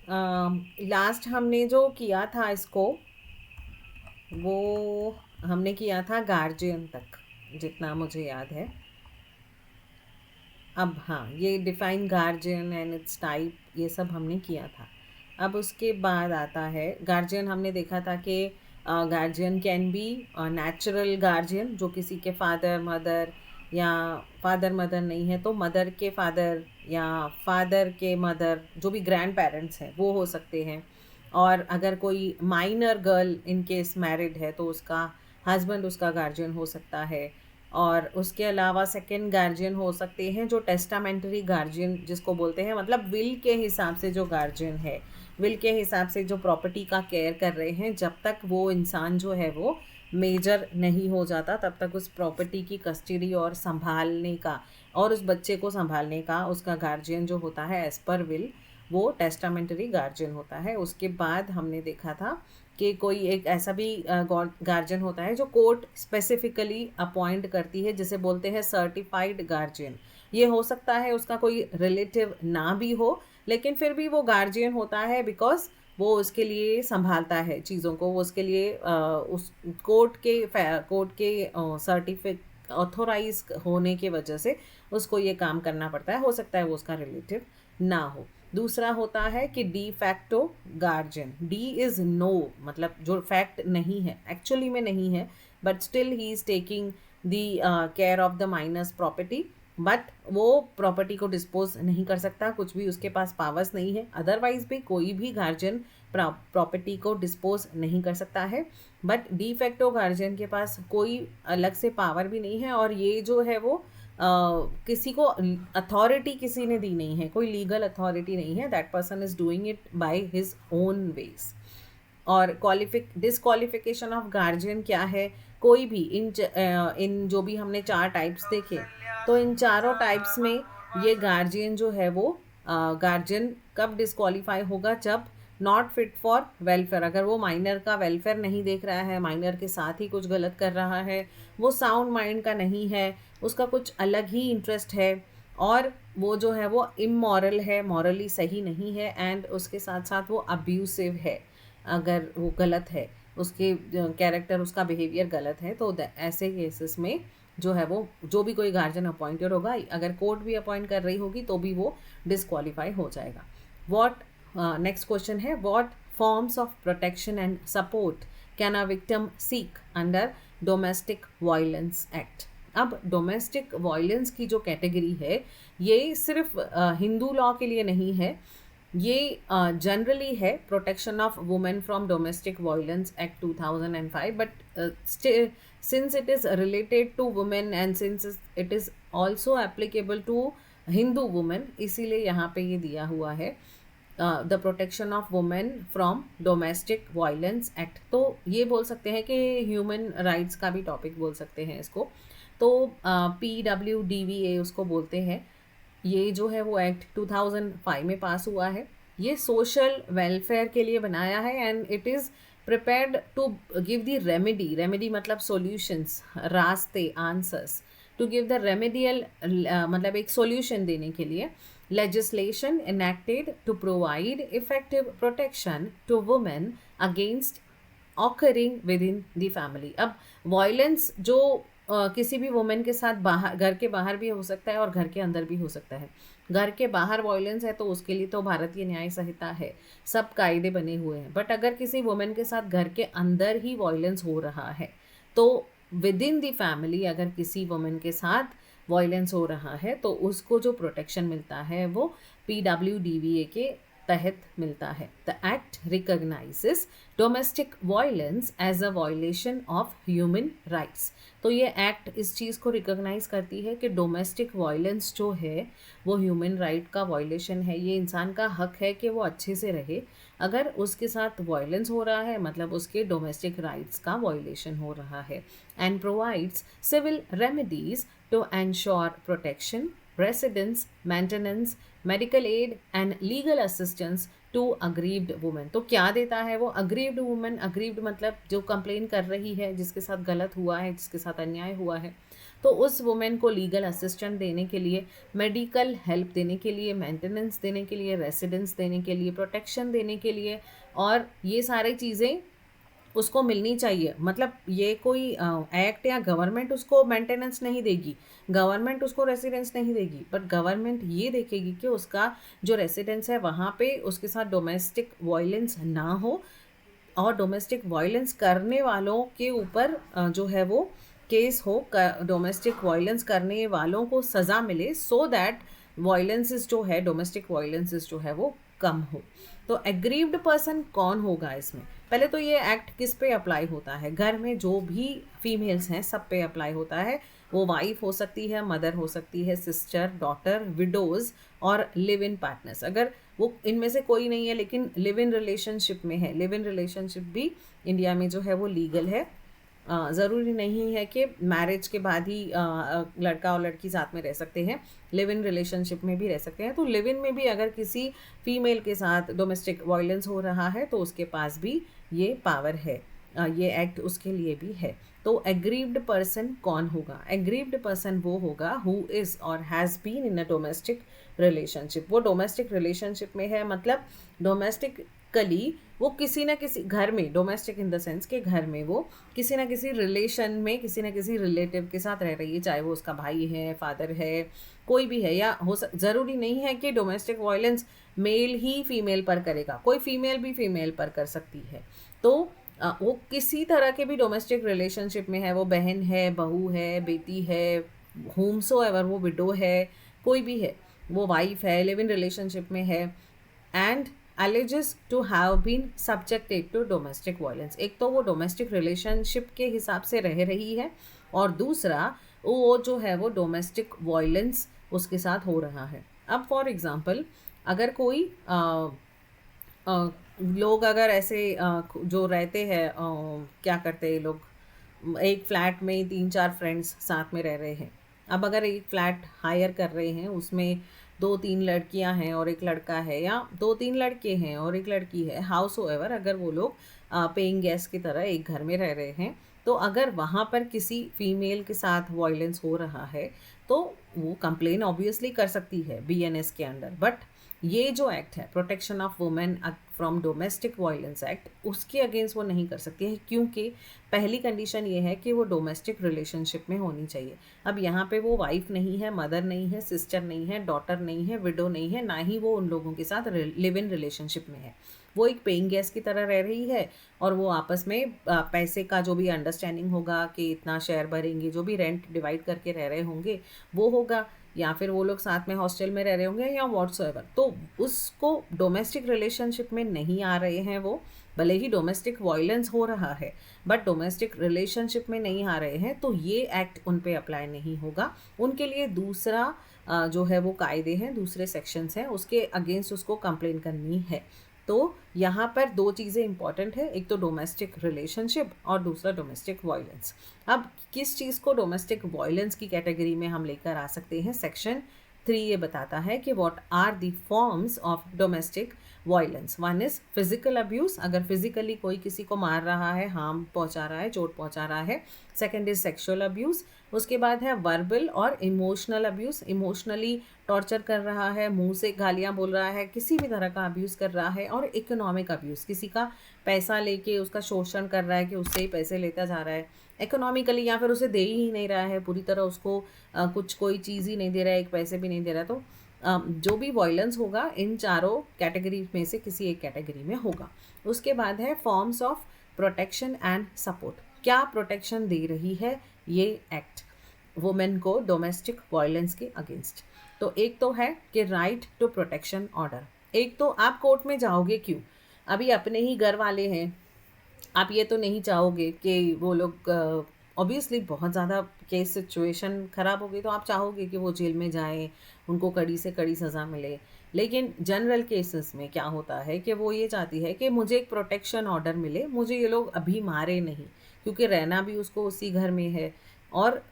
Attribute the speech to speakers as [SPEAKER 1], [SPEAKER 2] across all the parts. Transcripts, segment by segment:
[SPEAKER 1] Last हमने जो किया था इसको, वो हमने किया था गार्जियन तक, जितना मुझे याद है। अब हाँ, ये define guardian and it's type, ये सब हमने किया था। अब उसके बाद आता है गार्जियन। हमने देखा था कि guardian can be natural guardian, जो किसी के फादर मदर, या फादर मदर नहीं है तो मदर के फादर या फादर के मदर, जो भी ग्रैंड पेरेंट्स हैं वो हो सकते हैं। और अगर कोई minor girl in case married है तो उसका हस्बैंड उसका गार्जियन हो सकता है। और उसके अलावा सेकंड गार्जियन हो सकते हैं जो टेस्टामेंटरी गार्जियन जिसको बोलते हैं, मतलब विल के हिसाब से जो गार्जियन है, विल के हिसाब से जो प्रॉपर्टी का केयर कर रहे हैं। जब तक वो इंसान जो है वो मेजर नहीं हो जाता तब तक उस प्रॉपर्टी की कस्टडी और संभालने का और उस बच्चे को संभालने का उसका गार्जियन जो होता है एज पर विल, वो टेस्टामेंटरी गार्जियन होता है। उसके बाद हमने देखा था कि कोई एक ऐसा भी गार्जियन होता है जो कोर्ट स्पेसिफिकली अपॉइंट करती है, जिसे बोलते हैं सर्टिफाइड गार्जियन। ये हो सकता है उसका कोई रिलेटिव ना भी हो, लेकिन फिर भी वो गार्जियन होता है बिकॉज वो उसके लिए संभालता है चीज़ों को। वो उसके लिए उस कोर्ट के सर्टिफिक ऑथोराइज होने की वजह से उसको ये काम करना पड़ता है। हो सकता है वो उसका रिलेटिव ना हो। दूसरा होता है कि de facto guardian. De is no, मतलब जो फैक्ट नहीं है, एक्चुअली में नहीं है, but still he is taking the care of the minor's property. बट वो प्रॉपर्टी को डिस्पोज नहीं कर सकता, कुछ भी उसके पास पावर्स नहीं है। अदरवाइज भी कोई भी गार्जियन प्रॉपर्टी को डिस्पोज नहीं कर सकता है, बट डी फैक्टो गार्जियन के पास कोई अलग से पावर भी नहीं है। और ये जो है वो किसी को अथॉरिटी किसी ने दी नहीं है, कोई लीगल अथॉरिटी नहीं है। That person is doing it by his own ways. और डिसक्वालिफिकेशन ऑफ गार्जियन क्या है? कोई भी इन जो भी हमने 4 टाइप्स देखे, तो इन चारों टाइप्स में ये गार्जियन जो है वो गार्जियन कब डिसक्वालीफाई होगा? जब नॉट फिट फॉर वेलफेयर, अगर वो माइनर का वेलफेयर नहीं देख रहा है, माइनर के साथ ही कुछ गलत कर रहा है, वो साउंड माइंड का नहीं है, उसका कुछ अलग ही इंटरेस्ट है, और वो जो है वो इमोरल है, मॉरली सही नहीं है, एंड उसके साथ साथ वो अब्यूसिव है। अगर वो गलत है, उसके कैरेक्टर, उसका बिहेवियर गलत है, तो ऐसे केसेस में जो है वो जो भी कोई गार्जियन अपॉइंटेड होगा, अगर कोर्ट भी अपॉइंट कर रही होगी तो भी वो डिसक्वालीफाई हो जाएगा। वॉट नेक्स्ट क्वेश्चन है, what forms of protection and support can a victim seek under domestic violence act? अब डोमेस्टिक वायलेंस की जो कैटेगरी है, ये सिर्फ हिंदू लॉ के लिए नहीं है, ये जनरली है protection of women from domestic violence act 2005, but since it is related to women and since it is also applicable to Hindu women, इसीलिए यहाँ पे ये दिया हुआ है the protection of women from domestic violence act. तो ये बोल सकते हैं कि ह्यूमन राइट्स का भी टॉपिक बोल सकते हैं इसको। तो PWDVA उसको बोलते हैं। ये जो है वो एक्ट 2005 में पास हुआ है। ये सोशल वेलफेयर के लिए बनाया है and it is prepared to give the remedy मतलब सॉल्यूशंस, रास्ते, answers, to give the remedial, मतलब एक सॉल्यूशन देने के लिए। Legislation enacted to provide effective protection to women against occurring within the family. अब वायलेंस जो किसी भी वुमेन के साथ बाहर, घर के बाहर भी हो सकता है और घर के अंदर भी हो सकता है। घर के बाहर वायलेंस है तो उसके लिए तो भारतीय न्याय संहिता है, सब कायदे बने हुए हैं। बट अगर किसी वुमेन के साथ घर के अंदर ही वायलेंस हो रहा है, तो विद इन द फैमिली अगर किसी वुमेन के साथ वायलेंस हो रहा है तो उसको जो प्रोटेक्शन मिलता है वो PWDVA के तहत मिलता है। The act recognizes domestic violence as a violation of human rights. तो ये एक्ट इस चीज़ को रिकॉग्नाइज करती है कि डोमेस्टिक वायलेंस जो है वो ह्यूमन राइट का वायलेशन है। ये इंसान का हक है कि वो अच्छे से रहे। अगर उसके साथ वायलेंस हो रहा है मतलब उसके डोमेस्टिक राइट्स का वायलेशन हो रहा है। And provides civil remedies to ensure protection, residence, maintenance, medical aid and legal assistance to aggrieved women. तो क्या देता है वो? अग्रीव्ड वुमेन, अग्रीव्ड मतलब जो कंप्लेन कर रही है, जिसके साथ गलत हुआ है, जिसके साथ अन्याय हुआ है, तो उस वुमेन को लीगल असिस्टेंट देने के लिए, मेडिकल हेल्प देने के लिए, मेंटेनेंस देने के लिए, रेसिडेंस देने के लिए, प्रोटेक्शन देने के लिए, और ये सारी चीज़ें उसको मिलनी चाहिए। मतलब ये कोई एक्ट या गवर्नमेंट उसको मेंटेनेंस नहीं देगी, गवर्नमेंट उसको रेसिडेंस नहीं देगी, बट गवर्नमेंट ये देखेगी कि उसका जो रेसिडेंस है वहाँ पे उसके साथ डोमेस्टिक वायलेंस ना हो, और डोमेस्टिक वायलेंस करने वालों के ऊपर जो है वो केस हो, डोमेस्टिक वायलेंस करने वालों को सज़ा मिले, सो दैट वायलेंसेस जो है, डोमेस्टिक वायलेंसेस जो है वो कम हो। तो एग्रीव्ड पर्सन कौन होगा इसमें? पहले तो ये एक्ट किस पे अप्लाई होता है? घर में जो भी फीमेल्स हैं सब पे अप्लाई होता है। वो वाइफ हो सकती है, मदर हो सकती है, सिस्टर, डॉटर, विडोज़ और लिव इन पार्टनर्स। अगर वो इनमें से कोई नहीं है लेकिन लिव इन रिलेशनशिप में है, लिव इन रिलेशनशिप भी इंडिया में जो है वो लीगल है। ज़रूरी नहीं है कि मैरिज के बाद ही लड़का और लड़की साथ में रह सकते हैं, लिव इन रिलेशनशिप में भी रह सकते हैं। तो लिव इन में भी अगर किसी फीमेल के साथ डोमेस्टिक वायलेंस हो रहा है तो उसके पास भी ये पावर है, ये एक्ट उसके लिए भी है। तो एग्रीव्ड पर्सन कौन होगा? एग्रीव्ड पर्सन वो होगा who is or has been in a domestic relationship. वो डोमेस्टिक रिलेशनशिप में है, मतलब डोमेस्टिकली वो किसी ना किसी घर में, डोमेस्टिक इन द सेंस के घर में वो किसी ना किसी रिलेशन में, किसी ना किसी रिलेटिव के साथ रह रही है, चाहे वो उसका भाई है, फादर है, कोई भी है, या ज़रूरी नहीं है कि डोमेस्टिक वायलेंस मेल ही फीमेल पर करेगा, कोई फीमेल भी फीमेल पर कर सकती है। तो वो किसी तरह के भी डोमेस्टिक रिलेशनशिप में है, वो बहन है, बहू है, बेटी है, होमसो एवर, वो विडो है, कोई भी है, वो वाइफ है, लिव इन रिलेशनशिप में है, and alleges to have been subjected to domestic violence। एक तो वो डोमेस्टिक रिलेशनशिप के हिसाब से रह रही है, और दूसरा वो जो है वो डोमेस्टिक वायलेंस उसके साथ हो रहा है। अब फॉर एग्जांपल अगर कोई लोग अगर ऐसे जो रहते हैं, क्या करते हैं लोग, एक फ्लैट में 3-4 फ्रेंड्स साथ में रह रहे हैं। अब अगर एक फ्लैट हायर कर रहे हैं, उसमें 2-3 लड़कियां हैं और एक लड़का है, या 2-3 लड़के हैं और एक लड़की है, हाउस ओएवर, अगर वो लोग पेइंग गेस्ट की तरह एक घर में रह रहे हैं, तो अगर वहाँ पर किसी फीमेल के साथ वायलेंस हो रहा है तो वो कंप्लेन ऑब्वियसली कर सकती है बीएनएस के अंडर। बट ये जो एक्ट है, protection of women from domestic violence act, उसके अगेंस्ट वो नहीं कर सकती है, क्योंकि पहली कंडीशन ये है कि वो डोमेस्टिक रिलेशनशिप में होनी चाहिए। अब यहाँ पे वो वाइफ नहीं है, मदर नहीं है, सिस्टर नहीं है, डॉटर नहीं है, विडो नहीं है, ना ही वो उन लोगों के साथ लिव इन रिलेशनशिप में है। वो एक पेइंग गेस्ट की तरह रह रही है, और वो आपस में पैसे का जो भी अंडरस्टैंडिंग होगा कि इतना शेयर भरेंगे, जो भी रेंट डिवाइड करके रह रहे होंगे वो होगा, या फिर वो लोग साथ में हॉस्टल में रह रहे होंगे, या व्हाट्सएवर। तो उसको डोमेस्टिक रिलेशनशिप में नहीं आ रहे हैं वो, भले ही डोमेस्टिक वायलेंस हो रहा है बट डोमेस्टिक रिलेशनशिप में नहीं आ रहे हैं, तो ये एक्ट उन पे अप्लाई नहीं होगा। उनके लिए दूसरा जो है वो कायदे हैं, दूसरे सेक्शंस हैं, उसके अगेंस्ट उसको कंप्लेन करनी है। तो यहाँ पर दो चीज़ें इंपॉर्टेंट है, एक तो डोमेस्टिक रिलेशनशिप और दूसरा डोमेस्टिक वायलेंस। अब किस चीज़ को डोमेस्टिक वायलेंस की कैटेगरी में हम लेकर आ सकते हैं? सेक्शन 3 ये बताता है कि what are the forms of domestic violence. One is physical abuse, अगर फिजिकली कोई किसी को मार रहा है, हार्म पहुंचा रहा है, चोट पहुंचा रहा है। Second is sexual abuse. उसके बाद है वर्बल और इमोशनल अब्यूज़, इमोशनली टॉर्चर कर रहा है, मुंह से गालियाँ बोल रहा है, किसी भी तरह का अब्यूज़ कर रहा है। और इकोनॉमिक अब्यूज़, किसी का पैसा लेके उसका शोषण कर रहा है कि उससे ही पैसे लेता जा रहा है इकोनॉमिकली, या फिर उसे दे ही नहीं रहा है पूरी तरह, उसको कुछ कोई चीज़ ही नहीं दे रहा है, एक पैसे भी नहीं दे रहा है। तो जो भी वायलेंस होगा इन चारों कैटेगरी में से किसी एक कैटेगरी में होगा। उसके बाद है forms of protection and support. क्या प्रोटेक्शन दे रही है ये एक्ट वुमेन को डोमेस्टिक वायलेंस के अगेंस्ट? तो एक तो है कि राइट टू प्रोटेक्शन ऑर्डर। एक तो आप कोर्ट में जाओगे क्यों? अभी अपने ही घर वाले हैं, आप ये तो नहीं चाहोगे कि वो लोग, ऑब्वियसली बहुत ज़्यादा केस सिचुएशन ख़राब हो गई तो आप चाहोगे कि वो जेल में जाएं, उनको कड़ी से कड़ी सज़ा मिले। लेकिन जनरल केसेस में क्या होता है कि वो ये चाहती है कि मुझे एक प्रोटेक्शन ऑर्डर मिले, मुझे ये लोग अभी मारे नहीं, क्योंकि रहना भी उसको उसी घर में है। और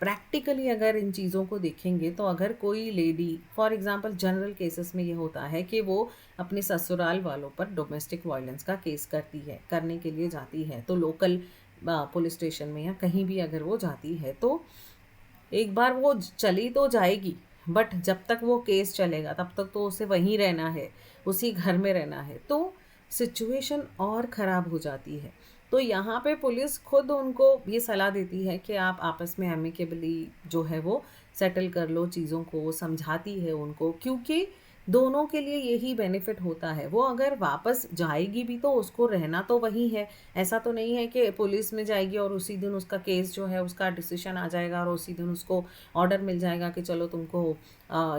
[SPEAKER 1] प्रैक्टिकली अगर इन चीज़ों को देखेंगे तो अगर कोई lady, for example general cases में ये होता है कि वो अपने ससुराल वालों पर डोमेस्टिक वायलेंस का केस करने के लिए जाती है, तो लोकल पुलिस स्टेशन में या कहीं भी अगर वो जाती है तो एक बार वो चली तो जाएगी, बट जब तक वो केस चलेगा तब तक तो उसे वहीं रहना है, उसी घर में रहना है, तो सिचुएशन और ख़राब हो जाती है। तो यहाँ पे पुलिस खुद उनको ये सलाह देती है कि आप आपस में एमिकेबली जो है वो सेटल कर लो चीज़ों को, समझाती है उनको, क्योंकि दोनों के लिए यही बेनिफिट होता है। वो अगर वापस जाएगी भी तो उसको रहना तो वही है। ऐसा तो नहीं है कि पुलिस में जाएगी और उसी दिन उसका केस जो है उसका डिसीजन आ जाएगा और उसी दिन उसको ऑर्डर मिल जाएगा कि चलो तुमको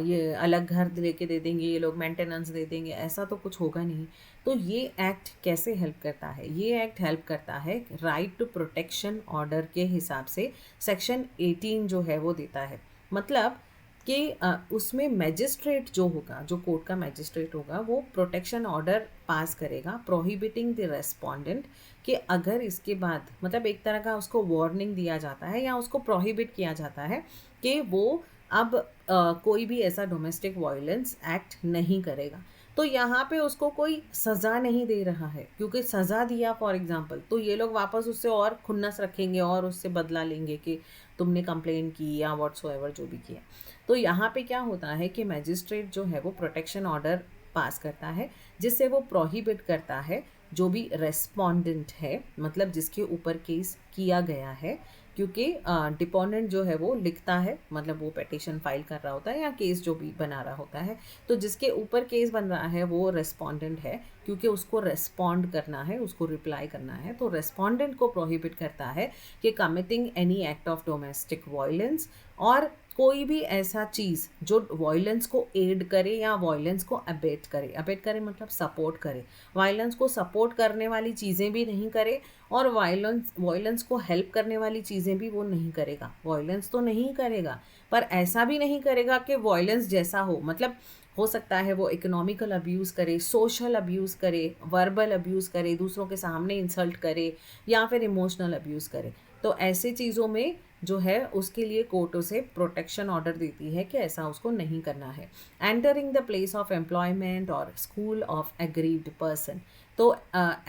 [SPEAKER 1] ये अलग घर लेके दे देंगे, ये लोग मेंटेनेंस दे देंगे। ऐसा तो कुछ होगा नहीं। तो ये एक्ट कैसे हेल्प करता है? ये एक्ट हेल्प करता है राइट टू प्रोटेक्शन ऑर्डर के हिसाब से सेक्शन 18 जो है वो देता है। मतलब कि उसमें मैजिस्ट्रेट जो होगा, जो कोर्ट का मैजिस्ट्रेट होगा, वो प्रोटेक्शन ऑर्डर पास करेगा प्रोहिबिटिंग द रेस्पोंडेंट, कि अगर इसके बाद मतलब एक तरह का उसको वार्निंग दिया जाता है या उसको प्रोहिबिट किया जाता है कि वो अब कोई भी ऐसा डोमेस्टिक वायलेंस एक्ट नहीं करेगा। तो यहाँ पे उसको कोई सज़ा नहीं दे रहा है, क्योंकि सज़ा दिया फॉर एग्जांपल तो ये लोग वापस उससे और खुन्नस रखेंगे और उससे बदला लेंगे कि तुमने कंप्लेन की या व्हाट्सोएवर जो भी किया। तो यहाँ पे क्या होता है कि मैजिस्ट्रेट जो है वो प्रोटेक्शन ऑर्डर पास करता है, जिससे वो प्रोहिबिट करता है जो भी रेस्पोंडेंट है, मतलब जिसके ऊपर केस किया गया है, क्योंकि डिपोनेंट जो है वो लिखता है, मतलब वो पिटीशन फाइल कर रहा होता है या केस जो भी बना रहा होता है, तो जिसके ऊपर केस बन रहा है वो रेस्पोंडेंट है, क्योंकि उसको रेस्पॉन्ड करना है, उसको रिप्लाई करना है। तो रेस्पोंडेंट को प्रोहिबिट करता है कि committing any act of domestic violence, और कोई भी ऐसा चीज़ जो वायलेंस को एड करे या वायलेंस को अबेट करे। अबेट करे मतलब सपोर्ट करे। वायलेंस को सपोर्ट करने वाली चीज़ें भी नहीं करे और वायलेंस को हेल्प करने वाली चीज़ें भी वो नहीं करेगा। वायलेंस तो नहीं करेगा, पर ऐसा भी नहीं करेगा कि वायलेंस जैसा हो। मतलब हो सकता है वो इकोनॉमिकल अब्यूज़ करे, सोशल अब्यूज़ करे, वर्बल अब्यूज़ करे, दूसरों के सामने इंसल्ट करे, या फिर इमोशनल अब्यूज़ करे। तो ऐसे चीज़ों में जो है उसके लिए कोर्ट उसे प्रोटेक्शन ऑर्डर देती है कि ऐसा उसको नहीं करना है। Entering the place of employment और स्कूल ऑफ एग्रीव्ड पर्सन, तो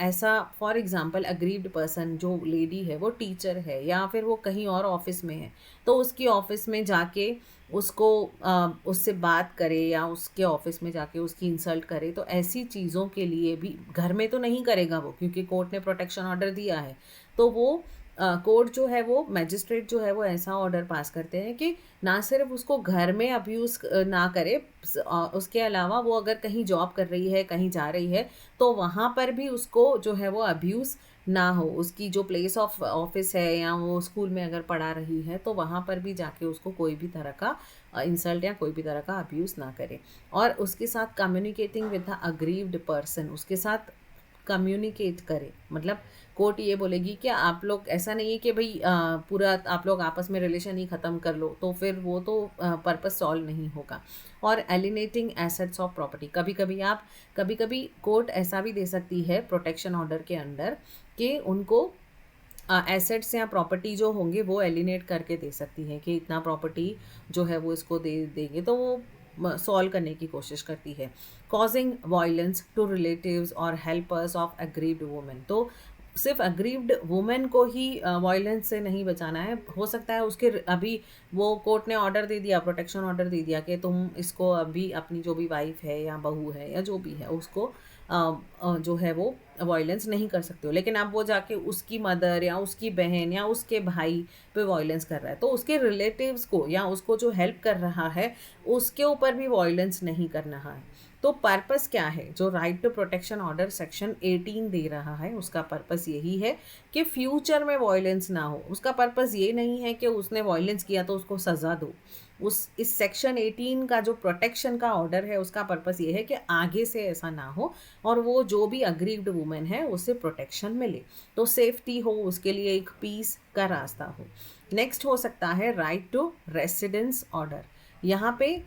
[SPEAKER 1] ऐसा फॉर एग्जांपल अग्रीव्ड पर्सन जो लेडी है वो टीचर है या फिर वो कहीं और ऑफिस में है, तो उसकी ऑफिस में जाके उसको उससे बात करे या उसके ऑफिस में जाके उसकी इंसल्ट करे, तो ऐसी चीज़ों के लिए भी घर में तो नहीं करेगा वो, क्योंकि कोर्ट ने प्रोटेक्शन ऑर्डर दिया है। तो वो कोर्ट जो है वो मैजिस्ट्रेट जो है वो ऐसा ऑर्डर पास करते हैं कि ना सिर्फ उसको घर में अब्यूज़ ना करे, उसके अलावा वो अगर कहीं जॉब कर रही है, कहीं जा रही है, तो वहाँ पर भी उसको जो है वो अब्यूज़ ना हो। उसकी जो प्लेस ऑफ ऑफिस है या वो स्कूल में अगर पढ़ा रही है, तो वहाँ पर भी जाके उसको कोई भी तरह का इंसल्ट या कोई भी तरह का अब्यूज़ ना करे। और उसके साथ communicating with the aggrieved person, उसके साथ कम्युनिकेट करे। मतलब कोर्ट ये बोलेगी कि आप लोग, ऐसा नहीं है कि भाई पूरा आप लोग आपस में रिलेशन ही ख़त्म कर लो, तो फिर वो तो पर्पस सॉल्व नहीं होगा। और एलिनेटिंग एसेट्स ऑफ प्रॉपर्टी, कभी कभी कोर्ट ऐसा भी दे सकती है प्रोटेक्शन ऑर्डर के अंडर कि उनको एसेट्स या प्रॉपर्टी जो होंगे वो एलिनेट करके दे सकती है कि इतना प्रॉपर्टी जो है वो इसको दे देंगे, तो वो सॉल्व करने की कोशिश करती है। कॉजिंग वायलेंस टू रिलेटिव्स और हेल्पर्स ऑफ अग्रीव्ड वुमेन, तो सिर्फ अग्रीव्ड वुमेन को ही वायलेंस से नहीं बचाना है। हो सकता है उसके अभी वो कोर्ट ने ऑर्डर दे दिया, प्रोटेक्शन ऑर्डर दे दिया कि तुम इसको अभी अपनी जो भी वाइफ है या बहू है या जो भी है उसको जो है वो वायलेंस नहीं कर सकते हो, लेकिन अब वो जाके उसकी मदर या उसकी बहन या उसके भाई पे वायलेंस कर रहा है, तो उसके रिलेटिव्स को या उसको जो हेल्प कर रहा है उसके ऊपर भी वायलेंस नहीं करना है। तो पर्पस क्या है जो right to protection order section 18 दे रहा है? उसका पर्पस यही है कि फ्यूचर में वायलेंस ना हो। उसका पर्पस ये नहीं है कि उसने वायलेंस किया तो उसको सज़ा दो। इस सेक्शन 18 का जो प्रोटेक्शन का ऑर्डर है उसका पर्पस ये है कि आगे से ऐसा ना हो और वो जो भी अग्रीव्ड वुमेन है उसे प्रोटेक्शन मिले, तो सेफ्टी हो, उसके लिए एक पीस का रास्ता हो। नेक्स्ट हो सकता है राइट टू रेसिडेंस ऑर्डर। यहाँ पे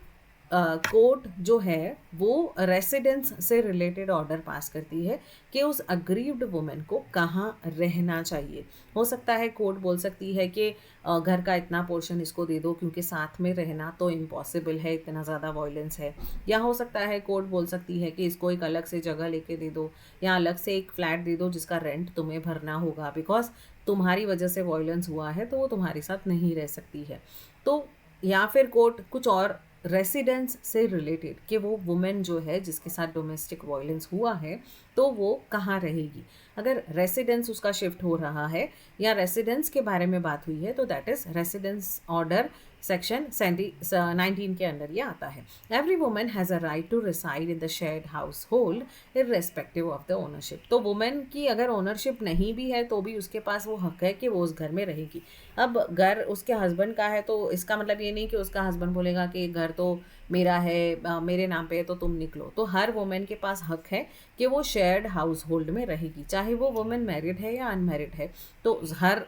[SPEAKER 1] कोर्ट जो है वो रेसिडेंस से रिलेटेड ऑर्डर पास करती है कि उस अग्रीव्ड वुमेन को कहाँ रहना चाहिए। हो सकता है कोर्ट बोल सकती है कि घर का इतना पोर्शन इसको दे दो क्योंकि साथ में रहना तो इम्पॉसिबल है, इतना ज़्यादा वायलेंस है। या हो सकता है कोर्ट बोल सकती है कि इसको एक अलग से जगह लेके दे दो या अलग से एक फ्लैट दे दो जिसका रेंट तुम्हें भरना होगा, बिकॉज तुम्हारी वजह से वायलेंस हुआ है तो वो तुम्हारे साथ नहीं रह सकती है। तो या फिर कोर्ट कुछ और रेसिडेंस से रिलेटेड कि वो वुमेन जो है जिसके साथ डोमेस्टिक वायलेंस हुआ है तो वो कहाँ रहेगी। अगर रेसिडेंस उसका शिफ्ट हो रहा है या रेसिडेंस के बारे में बात हुई है तो that is residence order section 19 के अंडर ये आता है। Every women has a right to reside in the shared household irrespective of the ownership. तो वुमेन की अगर ओनरशिप नहीं भी है तो भी उसके पास वो हक है कि वो उस घर में रहेगी। अब घर उसके हस्बैंड का है तो इसका मतलब ये नहीं कि उसका हस्बैंड बोलेगा कि घर तो मेरा है, मेरे नाम पे है तो तुम निकलो। तो हर वुमेन के पास हक है कि वो शेयर्ड हाउस होल्ड में रहेगी, चाहे वो वुमेन मैरिड है या अनमैरिड है। तो हर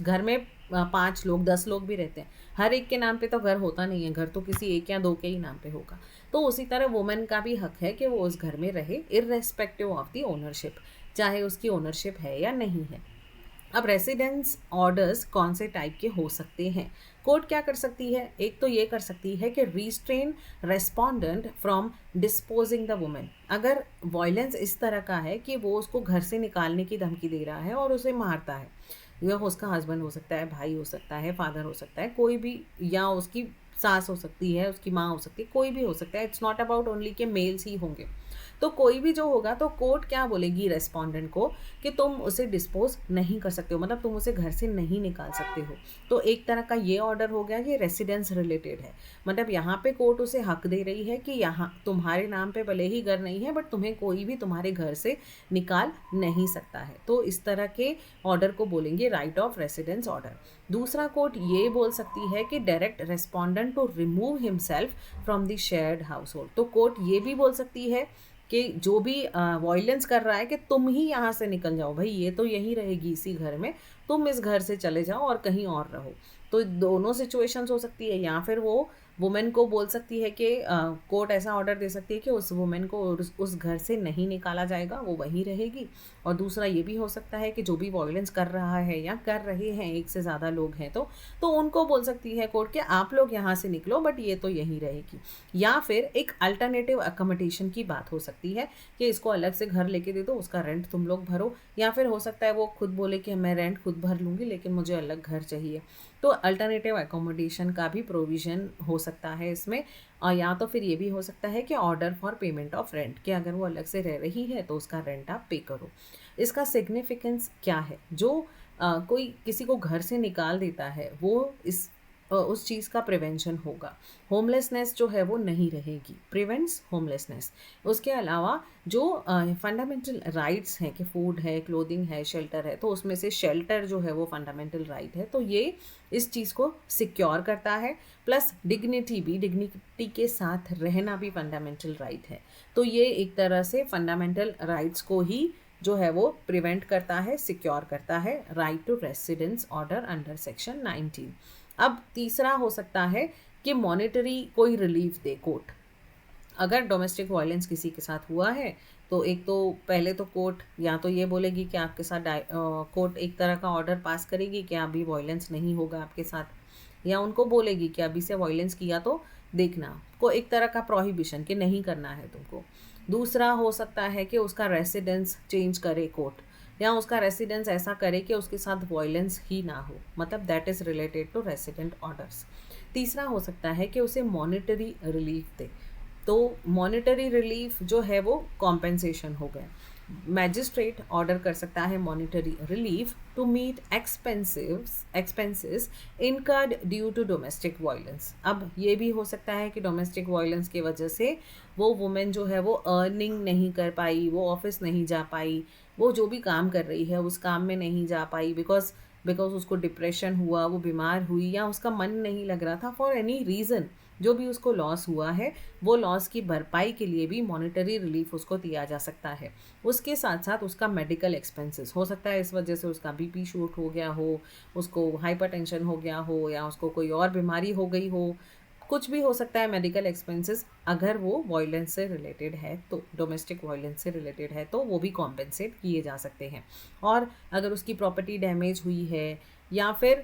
[SPEAKER 1] घर में 5 लोग 10 लोग भी रहते हैं, हर एक के नाम पे तो घर होता नहीं है, घर तो किसी एक या दो के ही नाम पे होगा। तो उसी तरह वुमेन का भी हक है कि वो उस घर में रहे इर्रेस्पेक्टिव ऑफ दी ओनरशिप, चाहे उसकी ओनरशिप है या नहीं है। अब रेसिडेंस ऑर्डर्स कौन से टाइप के हो सकते हैं। कोर्ट क्या कर सकती है, एक तो ये कर सकती है कि restrain respondent from disposing the women. अगर वायलेंस इस तरह का है कि वो उसको घर से निकालने की धमकी दे रहा है और उसे मारता है, यह उसका हस्बैंड हो सकता है, भाई हो सकता है, फादर हो सकता है, कोई भी, या उसकी सास हो सकती है, उसकी माँ हो सकती है, कोई भी हो सकता है। इट्स नॉट अबाउट ओनली के मेल्स ही होंगे। तो कोई भी जो होगा तो कोर्ट क्या बोलेगी रेस्पोंडेंट को कि तुम उसे डिस्पोज नहीं कर सकते हो, मतलब तुम उसे घर से नहीं निकाल सकते हो। तो एक तरह का ये ऑर्डर हो गया, ये रेसिडेंस रिलेटेड है। मतलब यहाँ पे कोर्ट उसे हक दे रही है कि यहाँ तुम्हारे नाम पे भले ही घर नहीं है बट तुम्हें कोई भी तुम्हारे घर से निकाल नहीं सकता है। तो इस तरह के ऑर्डर को बोलेंगे राइट ऑफ रेसिडेंस ऑर्डर। दूसरा कोर्ट ये बोल सकती है कि direct respondent to remove himself from the shared household. तो कोर्ट ये भी बोल सकती है कि जो भी वायलेंस कर रहा है कि तुम ही यहाँ से निकल जाओ, भाई ये तो यहीं रहेगी इसी घर में, तुम इस घर से चले जाओ और कहीं और रहो। तो दोनों सिचुएशंस हो सकती है। या फिर वो वुमेन को बोल सकती है कि कोर्ट ऐसा ऑर्डर दे सकती है कि उस वुमेन को उस घर से नहीं निकाला जाएगा, वो वहीं रहेगी। और दूसरा ये भी हो सकता है कि जो भी वायलेंस कर रहा है या कर रहे हैं, एक से ज़्यादा लोग हैं तो उनको बोल सकती है कोर्ट कि आप लोग यहाँ से निकलो बट ये तो यहीं रहेगी। या फिर एक अल्टरनेटिव अकोमोडेशन की बात हो सकती है कि इसको अलग से घर लेके दे दो, उसका रेंट तुम लोग भरो। या फिर हो सकता है वो खुद बोले कि मैं रेंट खुद भर लूँगी लेकिन मुझे अलग घर चाहिए। तो अल्टरनेटिव अकोमोडेशन का भी प्रोविज़न हो सकता है इसमें। और या तो फिर ये भी हो सकता है कि order for payment of rent, कि अगर वो अलग से रह रही है तो उसका रेंट आप पे करो। इसका सिग्निफिकेंस क्या है, जो कोई किसी को घर से निकाल देता है वो उस चीज़ का प्रिवेंशन होगा। होमलेसनेस जो है वो नहीं रहेगी, प्रिवेंट्स होमलेसनेस। उसके अलावा जो फंडामेंटल राइट्स हैं कि फूड है, क्लोथिंग है, शेल्टर है, तो उसमें से शेल्टर जो है वो फंडामेंटल राइट है, तो ये इस चीज़ को सिक्योर करता है। प्लस डिग्निटी भी, डिग्निटी के साथ रहना भी फंडामेंटल राइट है। तो ये एक तरह से फंडामेंटल राइट्स को ही जो है वो प्रिवेंट करता है, सिक्योर करता है, right to residence order under section 19। अब तीसरा हो सकता है कि मॉनेटरी कोई रिलीफ दे कोर्ट। अगर डोमेस्टिक वायलेंस किसी के साथ हुआ है तो एक तो पहले तो कोर्ट या तो ये बोलेगी कि आपके साथ कोर्ट एक तरह का ऑर्डर पास करेगी कि अभी वायलेंस नहीं होगा आपके साथ, या उनको बोलेगी कि अभी से वायलेंस किया तो देखना, को एक तरह का प्रोहिबिशन कि नहीं करना है तुमको। दूसरा हो सकता है कि उसका रेसिडेंस चेंज करे कोर्ट, या उसका रेसिडेंस ऐसा करे कि उसके साथ वायलेंस ही ना हो, मतलब that is related to resident orders. तीसरा हो सकता है कि उसे मॉनेटरी रिलीफ दे। तो मॉनेटरी रिलीफ जो है वो कॉम्पेंसेशन हो गया। मैजिस्ट्रेट ऑर्डर कर सकता है monetary relief to meet expenses incurred due to domestic violence. अब ये भी हो सकता है कि डोमेस्टिक वायलेंस की वजह से वो वुमेन जो है वो अर्निंग नहीं कर पाई, वो ऑफिस नहीं जा पाई, वो जो भी काम कर रही है उस काम में नहीं जा पाई बिकॉज उसको डिप्रेशन हुआ, वो बीमार हुई, या उसका मन नहीं लग रहा था, फॉर एनी रीज़न जो भी उसको लॉस हुआ है वो लॉस की भरपाई के लिए भी मॉनेटरी रिलीफ उसको दिया जा सकता है। उसके साथ साथ उसका मेडिकल एक्सपेंसेस हो सकता है, इस वजह से उसका बीपी शूट हो गया हो, उसको हाइपरटेंशन हो गया हो, या उसको कोई और बीमारी हो गई हो, कुछ भी हो सकता है मेडिकल एक्सपेंसेस। अगर वो वायलेंस से रिलेटेड है तो, डोमेस्टिक वायलेंस से रिलेटेड है तो वो भी कॉम्पेंसेट किए जा सकते हैं। और अगर उसकी प्रॉपर्टी डैमेज हुई है या फिर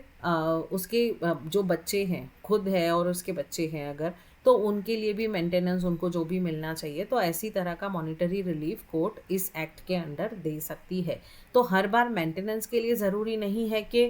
[SPEAKER 1] उसके जो बच्चे हैं, खुद है और उसके बच्चे हैं अगर, तो उनके लिए भी मेंटेनेंस, उनको जो भी मिलना चाहिए, तो ऐसी तरह का मॉनिटरी रिलीफ कोर्ट इस एक्ट के अंडर दे सकती है। तो हर बार मेंटेनेंस के लिए ज़रूरी नहीं है कि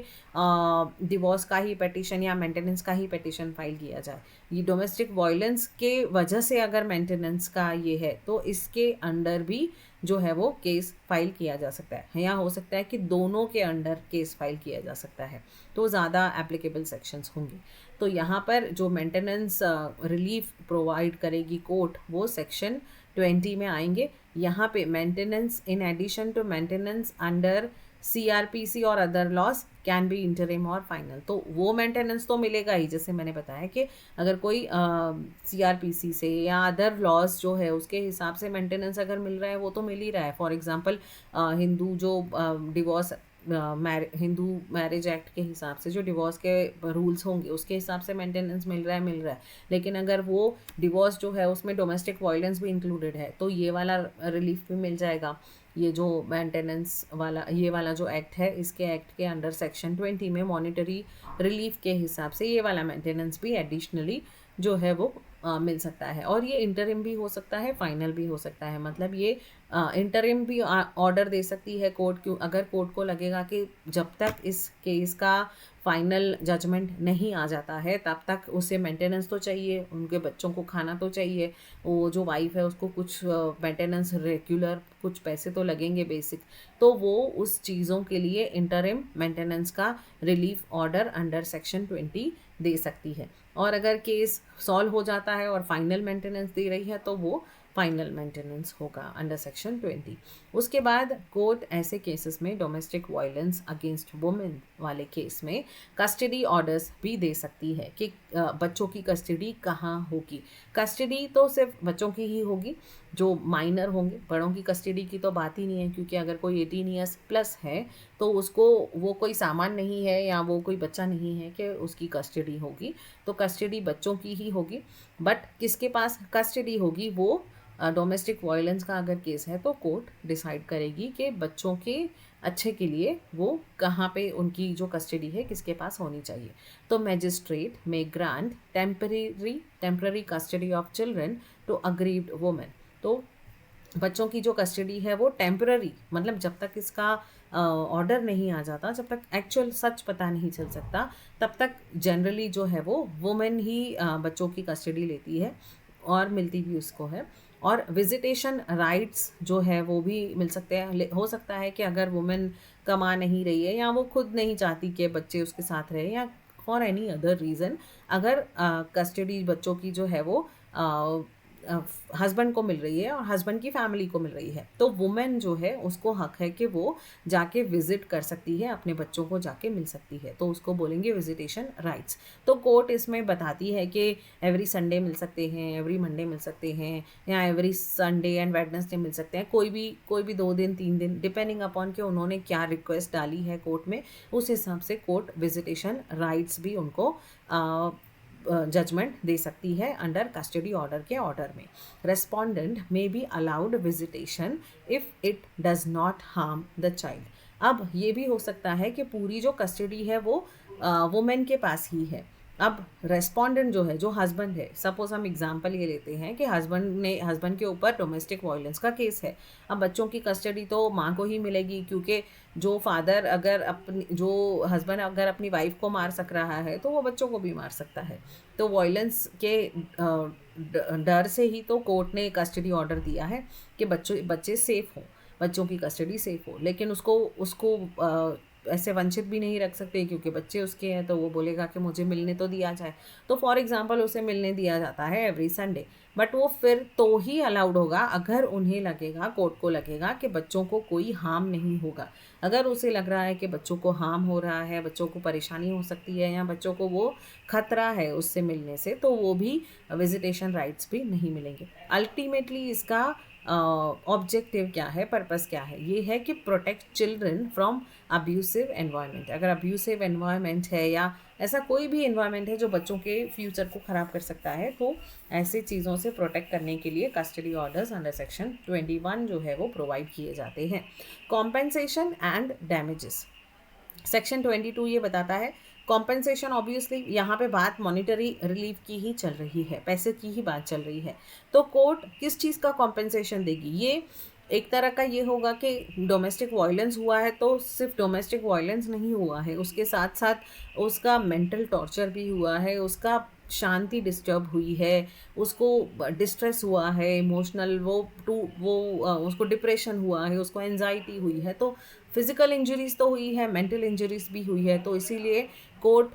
[SPEAKER 1] डिवोर्स का ही पिटीशन या मेंटेनेंस का ही पिटीशन फाइल किया जाए। ये डोमेस्टिक वायलेंस के वजह से अगर मेंटेनेंस का ये है तो इसके अंडर भी जो है वो केस फाइल किया जा सकता है, या हो सकता है कि दोनों के अंडर केस फाइल किया जा सकता है, तो ज़्यादा एप्लीकेबल सेक्शंस होंगे। तो यहाँ पर जो मेंटेनेंस रिलीफ प्रोवाइड करेगी कोर्ट वो सेक्शन 20 में आएंगे। यहाँ पे maintenance in addition to maintenance under CRPC और other laws can be interim or final. तो वो मेंटेनेंस तो मिलेगा ही, जैसे मैंने बताया कि अगर कोई CRPC से या अदर लॉस जो है उसके हिसाब से मेंटेनेंस अगर मिल रहा है वो तो मिल ही रहा है। फॉर एग्जांपल हिंदू जो डिवोर्स हिंदू मैरिज एक्ट के हिसाब से जो डिवोर्स के रूल्स होंगे उसके हिसाब से मेंटेनेंस मिल रहा है। लेकिन अगर वो डिवोर्स जो है उसमें डोमेस्टिक वायलेंस भी इंक्लूडेड है तो ये वाला रिलीफ भी मिल जाएगा। ये जो मेंटेनेंस वाला ये वाला जो एक्ट है, इसके एक्ट के अंडर सेक्शन 20 में मॉनिटरी रिलीफ के हिसाब से ये वाला मेंटेनेंस भी एडिशनली जो है वो मिल सकता है। और ये इंटरिम भी हो सकता है, फाइनल भी हो सकता है। मतलब ये इंटरिम भी ऑर्डर दे सकती है कोर्ट, क्यों अगर कोर्ट को लगेगा कि जब तक इस केस का फाइनल जजमेंट नहीं आ जाता है तब तक उसे मेंटेनेंस तो चाहिए, उनके बच्चों को खाना तो चाहिए, वो जो वाइफ है उसको कुछ मेंटेनेंस रेगुलर कुछ पैसे तो लगेंगे बेसिक, तो वो उस चीज़ों के लिए इंटरिम मेंटेनेंस का रिलीफ ऑर्डर अंडर सेक्शन 20 दे सकती है। और अगर केस सॉल्व हो जाता है और फाइनल मेंटेनेंस दे रही है तो वो फाइनल मेंटेनेंस होगा अंडर सेक्शन 20। उसके बाद कोर्ट ऐसे केसेस में डोमेस्टिक वायलेंस अगेंस्ट वुमेन वाले केस में कस्टडी ऑर्डर्स भी दे सकती है कि बच्चों की कस्टडी कहाँ होगी। कस्टडी तो सिर्फ बच्चों की ही होगी जो माइनर होंगे, बड़ों की कस्टडी की तो बात ही नहीं है, क्योंकि अगर कोई 18 ईयर्स प्लस है तो उसको वो कोई सामान नहीं है या वो कोई बच्चा नहीं है कि उसकी कस्टडी होगी, तो कस्टडी बच्चों की ही होगी। बट किसके पास कस्टडी होगी वो डोमेस्टिक वायलेंस का अगर केस है तो कोर्ट डिसाइड करेगी कि बच्चों के अच्छे के लिए वो कहाँ पे उनकी जो कस्टडी है किसके पास होनी चाहिए। तो magistrate may grant temporary custody of children to aggrieved women. तो बच्चों की जो कस्टडी है वो टेम्पररी, मतलब जब तक इसका ऑर्डर नहीं आ जाता, जब तक एक्चुअल सच पता नहीं चल सकता, तब तक जनरली जो है वो वुमेन ही बच्चों की कस्टडी लेती है और मिलती भी उसको है। और विजिटेशन राइट्स जो है वो भी मिल सकते हैं। हो सकता है कि अगर वुमेन कमा नहीं रही है या वो खुद नहीं चाहती कि बच्चे उसके साथ रहे या फॉर एनी अदर रीज़न, अगर कस्टडी बच्चों की जो है वो हस्बैंड को मिल रही है और हस्बैंड की फैमिली को मिल रही है, तो वुमेन जो है उसको हक है कि वो जाके विजिट कर सकती है, अपने बच्चों को जाके मिल सकती है, तो उसको बोलेंगे विजिटेशन राइट्स। तो कोर्ट इसमें बताती है कि एवरी संडे मिल सकते हैं, एवरी मंडे मिल सकते हैं, या एवरी संडे एंड वेडनेसडे मिल सकते हैं, कोई भी 2 दिन 3 दिन, डिपेंडिंग अपॉन कि उन्होंने क्या रिक्वेस्ट डाली है कोर्ट में, उस हिसाब से कोर्ट विजिटेशन राइट्स भी उनको जजमेंट दे सकती है अंडर कस्टडी ऑर्डर के ऑर्डर में। Respondent may be allowed visitation if it does not harm the child. अब ये भी हो सकता है कि पूरी जो कस्टडी है वो वुमेन के पास ही है। अब रेस्पोंडेंट जो है, जो हस्बैंड है, सपोज हम एग्जांपल ये लेते हैं कि हस्बैंड के ऊपर डोमेस्टिक वायलेंस का केस है। अब बच्चों की कस्टडी तो माँ को ही मिलेगी, क्योंकि जो फादर अगर जो हस्बैंड अगर अपनी वाइफ को मार सक रहा है तो वो बच्चों को भी मार सकता है। तो वायलेंस के डर से ही तो कोर्ट ने कस्टडी ऑर्डर दिया है कि बच्चे सेफ हों, बच्चों की कस्टडी सेफ हो। लेकिन उसको ऐसे वंचित भी नहीं रख सकते, क्योंकि बच्चे उसके हैं, तो वो बोलेगा कि मुझे मिलने तो दिया जाए। तो फॉर एग्जांपल उसे मिलने दिया जाता है एवरी संडे, बट वो फिर तो ही अलाउड होगा अगर उन्हें लगेगा, कोर्ट को लगेगा कि बच्चों को कोई हार्म नहीं होगा। अगर उसे लग रहा है कि बच्चों को हार्म हो रहा है, बच्चों को परेशानी हो सकती है या बच्चों को वो खतरा है उससे मिलने से, तो वो भी विजिटेशन राइट्स भी नहीं मिलेंगे। अल्टीमेटली इसका ऑब्जेक्टिव क्या है, पर्पस क्या है? ये है कि protect children from abusive environment. अगर अब्यूसिव एनवायरनमेंट है या ऐसा कोई भी एनवायरनमेंट है जो बच्चों के फ्यूचर को ख़राब कर सकता है, तो ऐसे चीज़ों से प्रोटेक्ट करने के लिए कस्टडी ऑर्डर्स अंडर सेक्शन 21 जो है वो प्रोवाइड किए जाते हैं। Compensation and damages. सेक्शन 22 ये बताता है कॉम्पेंसेशन ऑब्वियसली यहाँ पे बात मॉनिटरी रिलीफ की ही चल रही है, पैसे की ही बात चल रही है। तो कोर्ट किस चीज़ का कॉम्पेंसेशन देगी? ये एक तरह का ये होगा कि डोमेस्टिक वायलेंस हुआ है तो सिर्फ डोमेस्टिक वायलेंस नहीं हुआ है, उसके साथ साथ उसका मेंटल टॉर्चर भी हुआ है, उसका शांति डिस्टर्ब हुई है, उसको डिस्ट्रेस हुआ है, इमोशनल उसको डिप्रेशन हुआ है, उसको एनजाइटी हुई है, तो फिजिकल इंजरीज तो हुई है, मेंटल इंजरीज भी हुई है। तो इसीलिए कोर्ट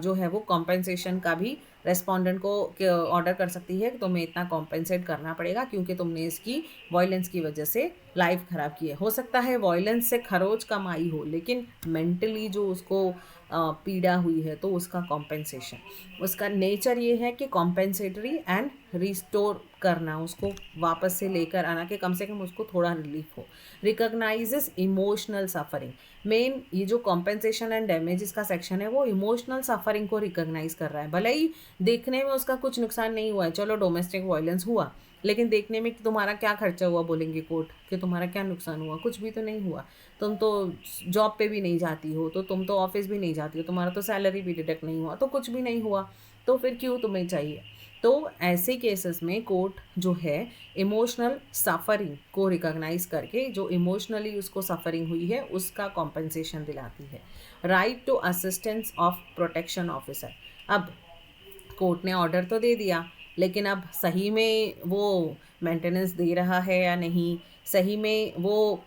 [SPEAKER 1] जो है वो कॉम्पेंसेशन का भी रेस्पोंडेंट को ऑर्डर कर सकती है कि तुम्हें इतना कॉम्पेंसेट करना पड़ेगा क्योंकि तुमने इसकी वॉयलेंस की वजह से लाइफ ख़राब की है। हो सकता है वॉयलेंस से खरोच कम आई हो, लेकिन मेंटली जो उसको पीड़ा हुई है तो उसका कॉम्पेंसेशन, उसका नेचर ये है कि कॉम्पेंसेटरी एंड रिस्टोर करना, उसको वापस से लेकर आना कि कम से कम उसको थोड़ा रिलीफ हो। रिकॉग्नाइजेस इमोशनल सफरिंग, मेन ये जो कॉम्पेंसेशन एंड डैमेजेस का सेक्शन है वो इमोशनल सफरिंग को रिकॉग्नाइज कर रहा है। भले ही देखने में उसका कुछ नुकसान नहीं हुआ है, चलो डोमेस्टिक वायलेंस हुआ, लेकिन देखने में कि तुम्हारा क्या खर्चा हुआ, बोलेंगे कोर्ट कि तुम्हारा क्या नुकसान हुआ, कुछ भी तो नहीं हुआ। तुम तो जॉब पे भी नहीं जाती हो, तो तुम तो ऑफिस भी नहीं जाती हो, तुम्हारा तो सैलरी भी डिडक्ट नहीं हुआ, तो कुछ भी नहीं हुआ, तो फिर क्यों तुम्हें चाहिए? तो ऐसे केसेस में कोर्ट जो है इमोशनल सफरिंग को रिकॉग्नाइज करके जो इमोशनली उसको सफरिंग हुई है उसका कॉम्पेंसेशन दिलाती है। Right to assistance of protection officer, अब कोर्ट ने ऑर्डर तो दे दिया, लेकिन अब सही में वो मेंटेनेंस दे रहा है या नहीं, सही में वो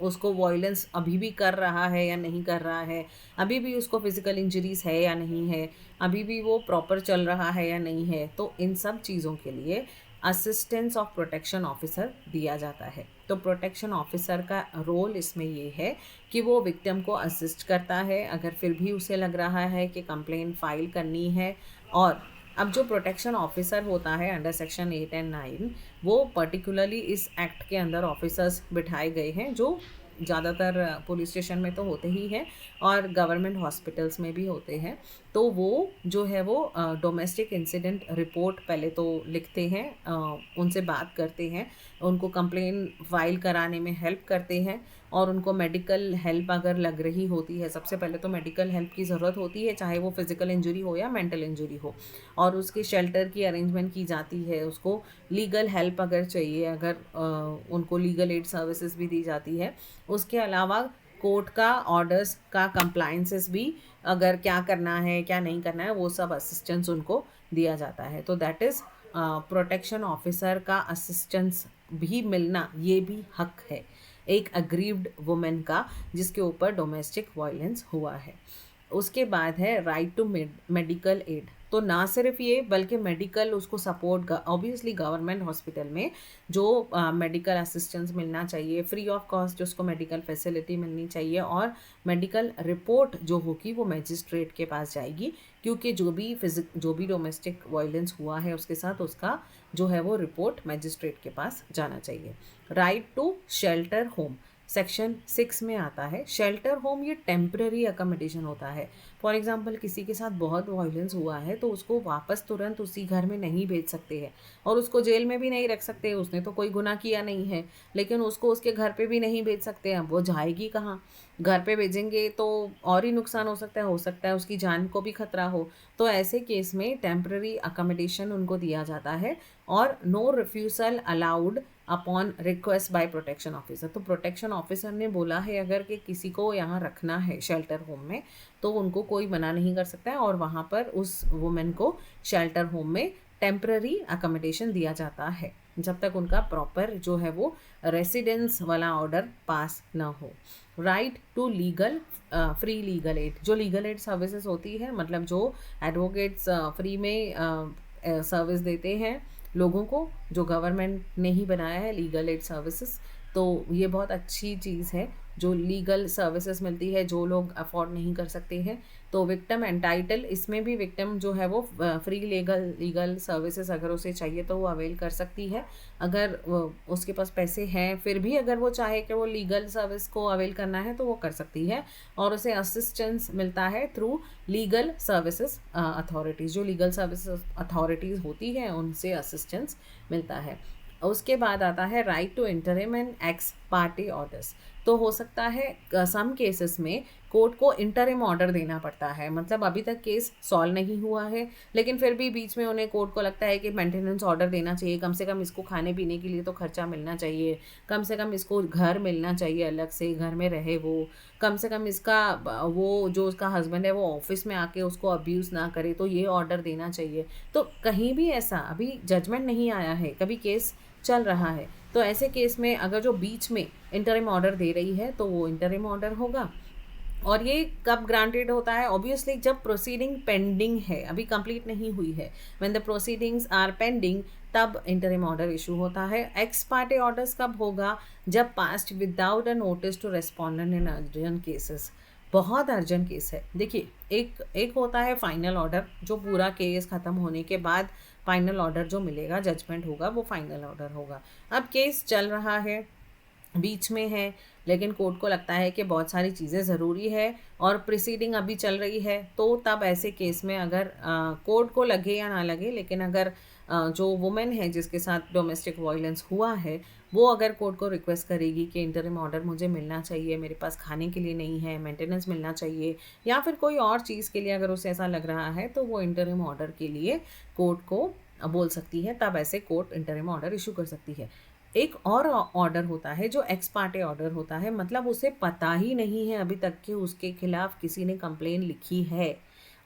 [SPEAKER 1] उसको वॉयलेंस अभी भी कर रहा है या नहीं कर रहा है, अभी भी उसको फिजिकल इंजरीज है या नहीं है, अभी भी वो प्रॉपर चल रहा है या नहीं है, तो इन सब चीज़ों के लिए असिस्टेंस ऑफ प्रोटेक्शन ऑफिसर दिया जाता है। तो प्रोटेक्शन ऑफिसर का रोल इसमें ये है कि वो विक्टिम को असिस्ट करता है अगर फिर भी उसे लग रहा है कि कंप्लेंट फाइल करनी है। और अब जो प्रोटेक्शन ऑफिसर होता है अंडर सेक्शन 8 एंड 9, वो पर्टिकुलरली इस एक्ट के अंदर ऑफिसर्स बिठाए गए हैं जो ज़्यादातर पुलिस स्टेशन में तो होते ही हैं और गवर्नमेंट हॉस्पिटल्स में भी होते हैं। तो वो जो है वो डोमेस्टिक इंसिडेंट रिपोर्ट पहले तो लिखते हैं, उनसे बात करते हैं, उनको कंप्लेन फाइल कराने में हेल्प करते हैं और उनको मेडिकल हेल्प अगर लग रही होती है, सबसे पहले तो मेडिकल हेल्प की ज़रूरत होती है, चाहे वो फिजिकल इंजरी हो या मेंटल इंजरी हो, और उसकी शेल्टर की अरेंजमेंट की जाती है। उसको लीगल हेल्प अगर चाहिए, अगर उनको लीगल एड सर्विसेज भी दी जाती है। उसके अलावा कोर्ट का ऑर्डर्स का कंप्लाइंसेस भी, अगर क्या करना है क्या नहीं करना है, वो सब असिस्टेंस उनको दिया जाता है। तो दैट इज़ प्रोटेक्शन ऑफिसर का असिस्टेंस भी मिलना, ये भी हक है एक अग्रीव्ड वुमेन का जिसके ऊपर डोमेस्टिक वायलेंस हुआ है। उसके बाद है राइट टू मेडिकल एड, तो ना सिर्फ ये बल्कि मेडिकल उसको सपोर्ट, ऑब्वियसली गवर्नमेंट हॉस्पिटल में जो मेडिकल असिस्टेंस मिलना चाहिए, फ्री ऑफ कॉस्ट उसको मेडिकल फैसिलिटी मिलनी चाहिए, और मेडिकल रिपोर्ट जो होगी वो मजिस्ट्रेट के पास जाएगी, क्योंकि जो भी डोमेस्टिक वायलेंस हुआ है उसके साथ उसका जो है वो रिपोर्ट मजिस्ट्रेट के पास जाना चाहिए। Right to shelter home section 6 में आता है। शेल्टर होम ये टेम्पररी अकोमोडेशन होता है। फॉर एग्जांपल किसी के साथ बहुत वायलेंस हुआ है तो उसको वापस तुरंत उसी घर में नहीं भेज सकते हैं, और उसको जेल में भी नहीं रख सकते, उसने तो कोई गुनाह किया नहीं है, लेकिन उसको उसके घर पे भी नहीं भेज सकते हैं। वो जाएगी कहाँ? घर पे भेजेंगे तो और ही नुकसान हो सकता है उसकी जान को भी खतरा हो। तो ऐसे केस में टेम्पररी अकोमोडेशन उनको दिया जाता है, और no refusal allowed upon request by protection officer. तो प्रोटेक्शन ऑफिसर ने बोला है अगर कि किसी को यहाँ रखना है शेल्टर होम में, तो उनको कोई मना नहीं कर सकता है, और वहाँ पर उस वुमेन को शेल्टर होम में टेम्पररी अकोमोडेशन दिया जाता है जब तक उनका प्रॉपर जो है वो रेसिडेंस वाला ऑर्डर पास ना हो। Right to legal free legal aid, जो लीगल एड सर्विसेज होती है, मतलब जो एडवोकेट्स फ्री में सर्विस देते हैं लोगों को, जो गवर्नमेंट ने ही बनाया है लीगल एड सर्विसेज, तो ये बहुत अच्छी चीज़ है जो लीगल सर्विसेज मिलती है जो लोग अफोर्ड नहीं कर सकते हैं। तो विक्टिम एंटाइटल, इसमें भी विक्टिम जो है वो फ्री लीगल सर्विसेज अगर उसे चाहिए तो वो अवेल कर सकती है। अगर उसके पास पैसे हैं फिर भी अगर वो चाहे कि वो लीगल सर्विस को अवेल करना है तो वो कर सकती है, और उसे असिस्टेंस मिलता है थ्रू लीगल सर्विसेज अथॉरिटीज़, जो लीगल सर्विसेज अथॉरिटीज़ होती हैं उनसे असिस्टेंस मिलता है। उसके बाद आता है right to interim and ex parte orders. तो हो सकता है सम केसेस में कोर्ट को इंटरिम ऑर्डर देना पड़ता है। मतलब अभी तक केस सॉल्व नहीं हुआ है, लेकिन फिर भी बीच में उन्हें कोर्ट को लगता है कि मेंटेनेंस ऑर्डर देना चाहिए, कम से कम इसको खाने पीने के लिए तो खर्चा मिलना चाहिए, कम से कम इसको घर मिलना चाहिए, अलग से घर में रहे वो, कम से कम इसका वो जो उसका हस्बैंड है वो ऑफिस में आके उसको अब्यूज़ ना करे, तो ये ऑर्डर देना चाहिए। तो कहीं भी ऐसा अभी जजमेंट नहीं आया है, कभी केस चल रहा है, तो ऐसे केस में अगर जो बीच में इंटरिम ऑर्डर दे रही है तो वो इंटरिम ऑर्डर होगा। और ये कब ग्रांटेड होता है? ऑब्वियसली जब प्रोसीडिंग पेंडिंग है, अभी कंप्लीट नहीं हुई है, when the proceedings are pending, तब इंटरिम ऑर्डर इशू होता है। एक्स पार्टे ऑर्डर्स कब होगा? जब passed without a notice to respondent in urgent cases. बहुत अर्जेंट केस है, देखिए एक एक होता है फाइनल ऑर्डर, जो पूरा केस ख़त्म होने के बाद फाइनल ऑर्डर जो मिलेगा, जजमेंट होगा, वो फाइनल ऑर्डर होगा। अब केस चल रहा है, बीच में है, लेकिन कोर्ट को लगता है कि बहुत सारी चीज़ें ज़रूरी है और प्रिसीडिंग अभी चल रही है, तो तब ऐसे केस में अगर कोर्ट को लगे या ना लगे, लेकिन अगर जो वुमेन है जिसके साथ डोमेस्टिक वायलेंस हुआ है, वो अगर कोर्ट को रिक्वेस्ट करेगी कि इंटरिम ऑर्डर मुझे मिलना चाहिए, मेरे पास खाने के लिए नहीं है, मेंटेनेंस मिलना चाहिए, या फिर कोई और चीज़ के लिए अगर उसे ऐसा लग रहा है, तो वो इंटरिम ऑर्डर के लिए कोर्ट को बोल सकती है। तब ऐसे कोर्ट इंटरिम ऑर्डर इशू कर सकती है। एक और ऑर्डर होता है जो एक्स पार्टे ऑर्डर होता है, मतलब उसे पता ही नहीं है अभी तक कि उसके खिलाफ किसी ने कंप्लेन लिखी है,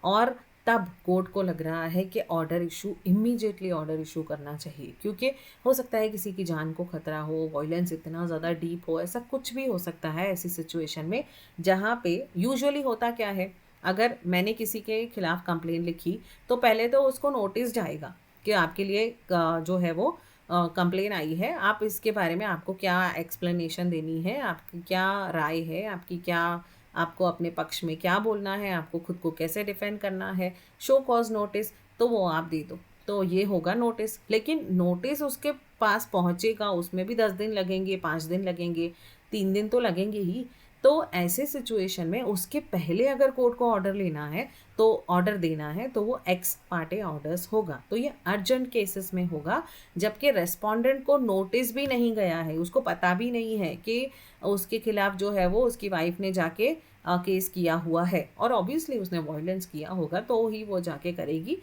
[SPEAKER 1] और तब कोर्ट को लग रहा है कि order issue, immediately order issue करना चाहिए, क्योंकि हो सकता है किसी की जान को खतरा हो, वायलेंस इतना ज़्यादा डीप हो, ऐसा कुछ भी हो सकता है ऐसी सिचुएशन में, जहाँ पे यूजुअली होता क्या है, अगर मैंने किसी के खिलाफ कंप्लेन लिखी तो पहले तो उसको नोटिस जाएगा कि आपके लिए जो है वो कंप्लेन आई है, आप इसके बारे में आपको क्या एक्सप्लेनेशन देनी है, आपकी क्या राय है, आपकी क्या, आपको अपने पक्ष में क्या बोलना है, आपको खुद को कैसे डिफेंड करना है, शो कॉज नोटिस, तो वो आप दे दो, तो ये होगा नोटिस। लेकिन नोटिस उसके पास पहुंचेगा, उसमें भी 10 दिन लगेंगे, 5 दिन लगेंगे, 3 दिन तो लगेंगे ही। तो ऐसे सिचुएशन में उसके पहले अगर कोर्ट को ऑर्डर लेना है, तो ऑर्डर देना है, तो वो एक्स पार्टे ऑर्डर्स होगा। तो ये अर्जेंट केसेस में होगा, जबकि रेस्पोंडेंट को नोटिस भी नहीं गया है, उसको पता भी नहीं है कि उसके खिलाफ जो है वो उसकी वाइफ ने जाके केस किया हुआ है, और ऑब्वियसली उसने वायलेंस किया होगा तो ही वो जाके करेगी,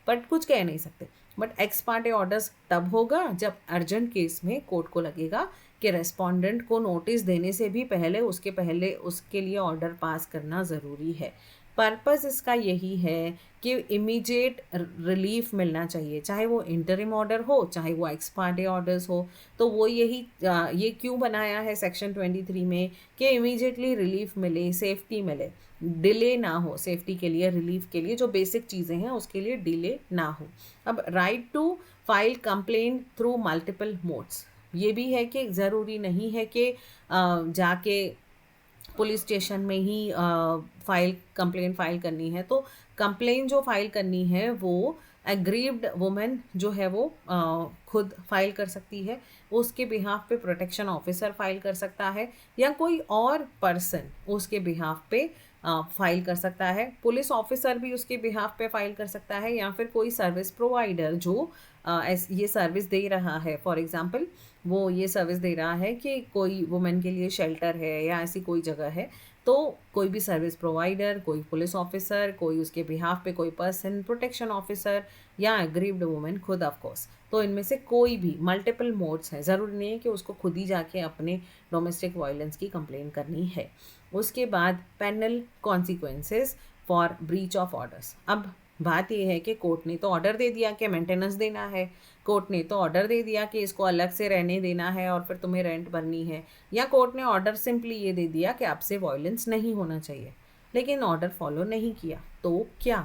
[SPEAKER 1] बट कुछ कह नहीं सकते। बट एक्स पार्टे ऑर्डर्स तब होगा जब अर्जेंट केस में कोर्ट को लगेगा कि रेस्पोंडेंट को नोटिस देने से भी पहले उसके लिए ऑर्डर पास करना ज़रूरी है। पर्पस इसका यही है कि इमीडिएट रिलीफ मिलना चाहिए, चाहे वो इंटरिम ऑर्डर हो, चाहे वो एक्स पार्टे ऑर्डर्स हो। तो वो ये क्यों बनाया है सेक्शन 23 में कि इमीडिएटली रिलीफ मिले, सेफ्टी मिले, डिले ना हो, सेफ्टी के लिए, रिलीफ के लिए, जो बेसिक चीज़ें हैं उसके लिए डिले ना हो। अब right to file complaint through multiple modes, ये भी है कि ज़रूरी नहीं है कि जाके पुलिस स्टेशन में ही कंप्लेन फाइल करनी है। तो कंप्लेन जो फाइल करनी है वो एग्रीव्ड वुमेन जो है वो खुद फाइल कर सकती है, उसके बिहाफ पे प्रोटेक्शन ऑफिसर फाइल कर सकता है, या कोई और पर्सन उसके बिहाफ पे फाइल कर सकता है, पुलिस ऑफिसर भी उसके बिहाफ पे फाइल कर सकता है, या फिर कोई सर्विस प्रोवाइडर जो ये सर्विस दे रहा है। फॉर एग्जांपल वो ये सर्विस दे रहा है कि कोई वुमेन के लिए शेल्टर है या ऐसी कोई जगह है, तो कोई भी सर्विस प्रोवाइडर, कोई पुलिस ऑफिसर, कोई उसके बिहाफ पे कोई पर्सन, प्रोटेक्शन ऑफिसर, या एग्रीव्ड वुमेन खुद ऑफ कोर्स। तो इनमें से कोई भी, मल्टीपल मोड्स हैं, ज़रूरी नहीं है कि उसको खुद ही जाके अपने डोमेस्टिक वायलेंस की कंप्लेन करनी है। उसके बाद penal consequences for breach of orders. अब बात यह है कि कोर्ट ने तो ऑर्डर दे दिया कि मेंटेनेंस देना है, कोर्ट ने तो ऑर्डर दे दिया कि इसको अलग से रहने देना है और फिर तुम्हें रेंट भरनी है, या कोर्ट ने ऑर्डर सिंपली ये दे दिया कि आपसे वायलेंस नहीं होना चाहिए, लेकिन ऑर्डर फॉलो नहीं किया, तो क्या?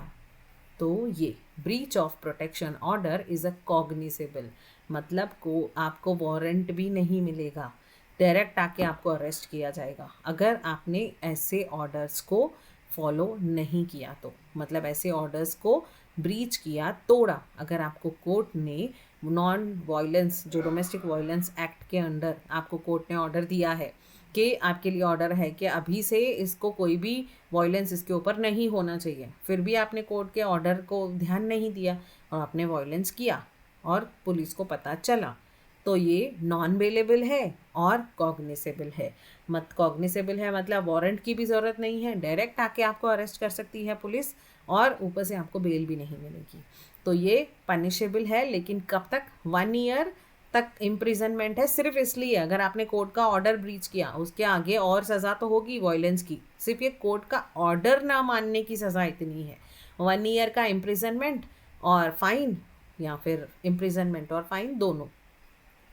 [SPEAKER 1] तो ये breach of protection order is a cognisable, मतलब को आपको वारंट भी नहीं मिलेगा, डायरेक्ट आके आपको अरेस्ट किया जाएगा अगर आपने ऐसे ऑर्डर्स को फॉलो नहीं किया, तो मतलब ऐसे ऑर्डर्स को ब्रीच किया, तोड़ा, अगर आपको कोर्ट ने नॉन वायलेंस, जो डोमेस्टिक वायलेंस एक्ट के अंडर आपको कोर्ट ने ऑर्डर दिया है कि आपके लिए ऑर्डर है कि अभी से इसको कोई भी वायलेंस इसके ऊपर नहीं होना चाहिए, फिर भी आपने कोर्ट के ऑर्डर को ध्यान नहीं दिया और आपने वायलेंस किया और पुलिस को पता चला, तो ये नॉन बेलेबल है और कॉग्निसेबल है। मत कॉग्निसेबल है मतलब वारंट की भी ज़रूरत नहीं है, डायरेक्ट आके आपको अरेस्ट कर सकती है पुलिस, और ऊपर से आपको बेल भी नहीं मिलेगी। तो ये पनिशेबल है, लेकिन कब तक? 1 ईयर तक इम्प्रिजनमेंट है। सिर्फ इसलिए अगर आपने कोर्ट का ऑर्डर ब्रीच किया, उसके आगे और सज़ा तो होगी वायलेंस की, सिर्फ ये कोर्ट का ऑर्डर ना मानने की सज़ा इतनी है। 1 ईयर का इम्प्रिजनमेंट और फाइन, या फिर इम्प्रिजनमेंट और फाइन दोनों।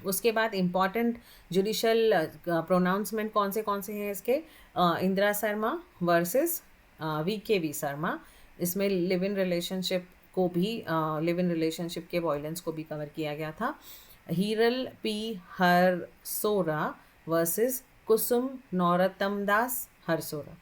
[SPEAKER 1] उसके बाद इम्पॉर्टेंट जुडिशल प्रोनाउंसमेंट कौन से हैं इसके? Indira Sharma versus VKV Sharma. इसमें लिव इन रिलेशनशिप को भी, लिव इन रिलेशनशिप के वॉयलेंस को भी कवर किया गया था। Hiral P Harsora versus Kusum Nauratam Das Harsora.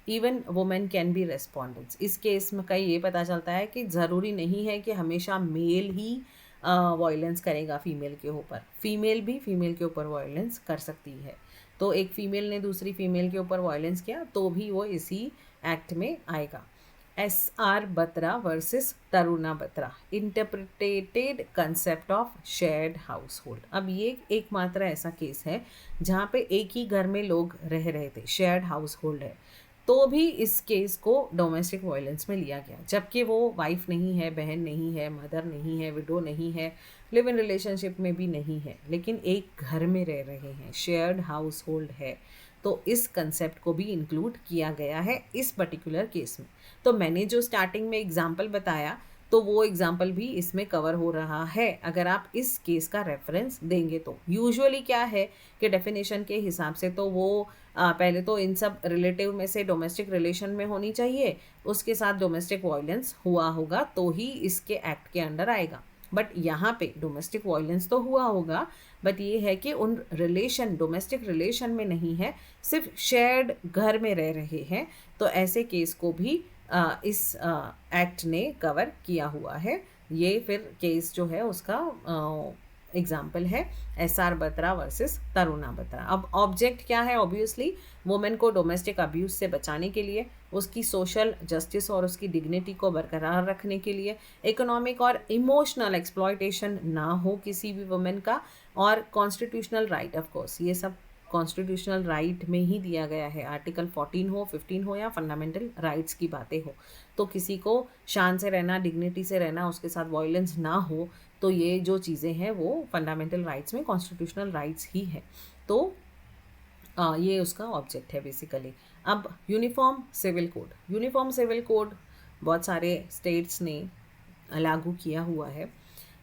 [SPEAKER 1] Even women can be respondents. इस केस में कई ये पता चलता है कि ज़रूरी नहीं है कि हमेशा मेल ही वॉयलेंस करेगा फीमेल के ऊपर, फीमेल भी फीमेल के ऊपर वॉयलेंस कर सकती है। तो एक फीमेल ने दूसरी फीमेल के ऊपर वॉयलेंस किया तो भी वो इसी एक्ट में आएगा। SR Batra versus Taruna Batra, interpreted concept of shared house hold. अब ये एकमात्र ऐसा केस है जहाँ पे एक ही घर में लोग रह रहे थे, शेयर्ड हाउस होल्ड है, तो भी इस केस को डोमेस्टिक वायलेंस में लिया गया, जबकि वो वाइफ नहीं है, बहन नहीं है, मदर नहीं है, विडो नहीं है, लिव इन रिलेशनशिप में भी नहीं है, लेकिन एक घर में रह रहे हैं, शेयर्ड हाउस होल्ड है। तो इस कंसेप्ट को भी इंक्लूड किया गया है इस पर्टिकुलर केस में। तो मैंने जो स्टार्टिंग में एग्जाम्पल बताया, तो वो एग्जाम्पल भी इसमें कवर हो रहा है अगर आप इस केस का रेफरेंस देंगे तो। यूजुअली क्या है कि डेफिनेशन के हिसाब से तो वो पहले तो इन सब रिलेटिव में से डोमेस्टिक रिलेशन में होनी चाहिए, उसके साथ डोमेस्टिक वायलेंस हुआ होगा तो ही इसके एक्ट के अंडर आएगा। बट यहाँ पे डोमेस्टिक वायलेंस तो हुआ होगा, बट ये है कि उन रिलेशन, डोमेस्टिक रिलेशन में नहीं है, सिर्फ शेयर्ड घर में रह रहे हैं, तो ऐसे केस को भी इस एक्ट ने कवर किया हुआ है। ये फिर केस जो है उसका एग्जाम्पल है SR बत्रा वर्सेस तरुणा बत्रा। अब ऑब्जेक्ट क्या है? ऑब्वियसली वुमेन को डोमेस्टिक अब्यूज से बचाने के लिए, उसकी सोशल जस्टिस और उसकी डिग्निटी को बरकरार रखने के लिए, इकोनॉमिक और इमोशनल एक्सप्लॉयटेशन ना हो किसी भी वुमेन का, और कॉन्स्टिट्यूशनल राइट, ऑफ कोर्स ये सब कॉन्स्टिट्यूशनल राइट में ही दिया गया है। आर्टिकल 14 हो, 15 हो, या फंडामेंटल राइट्स की बातें हो, तो किसी को शान से रहना, डिग्निटी से रहना, उसके साथ वायलेंस ना हो, तो ये जो चीज़ें हैं वो फंडामेंटल राइट्स में कॉन्स्टिट्यूशनल राइट्स ही है। तो ये उसका ऑब्जेक्ट है बेसिकली। अब uniform civil code, uniform civil code बहुत सारे स्टेट्स ने लागू किया हुआ है,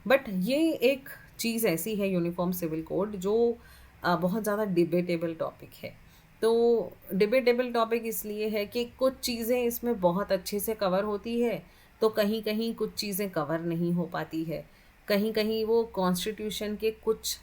[SPEAKER 1] बट ये एक चीज़ ऐसी है यूनिफॉर्म सिविल कोड जो बहुत ज़्यादा डिबेटेबल टॉपिक है। तो डिबेटेबल टॉपिक इसलिए है कि कुछ चीज़ें इसमें बहुत अच्छे से कवर होती है, तो कहीं कहीं कुछ चीज़ें कवर नहीं हो पाती है, कहीं कहीं वो कॉन्स्टिट्यूशन के कुछ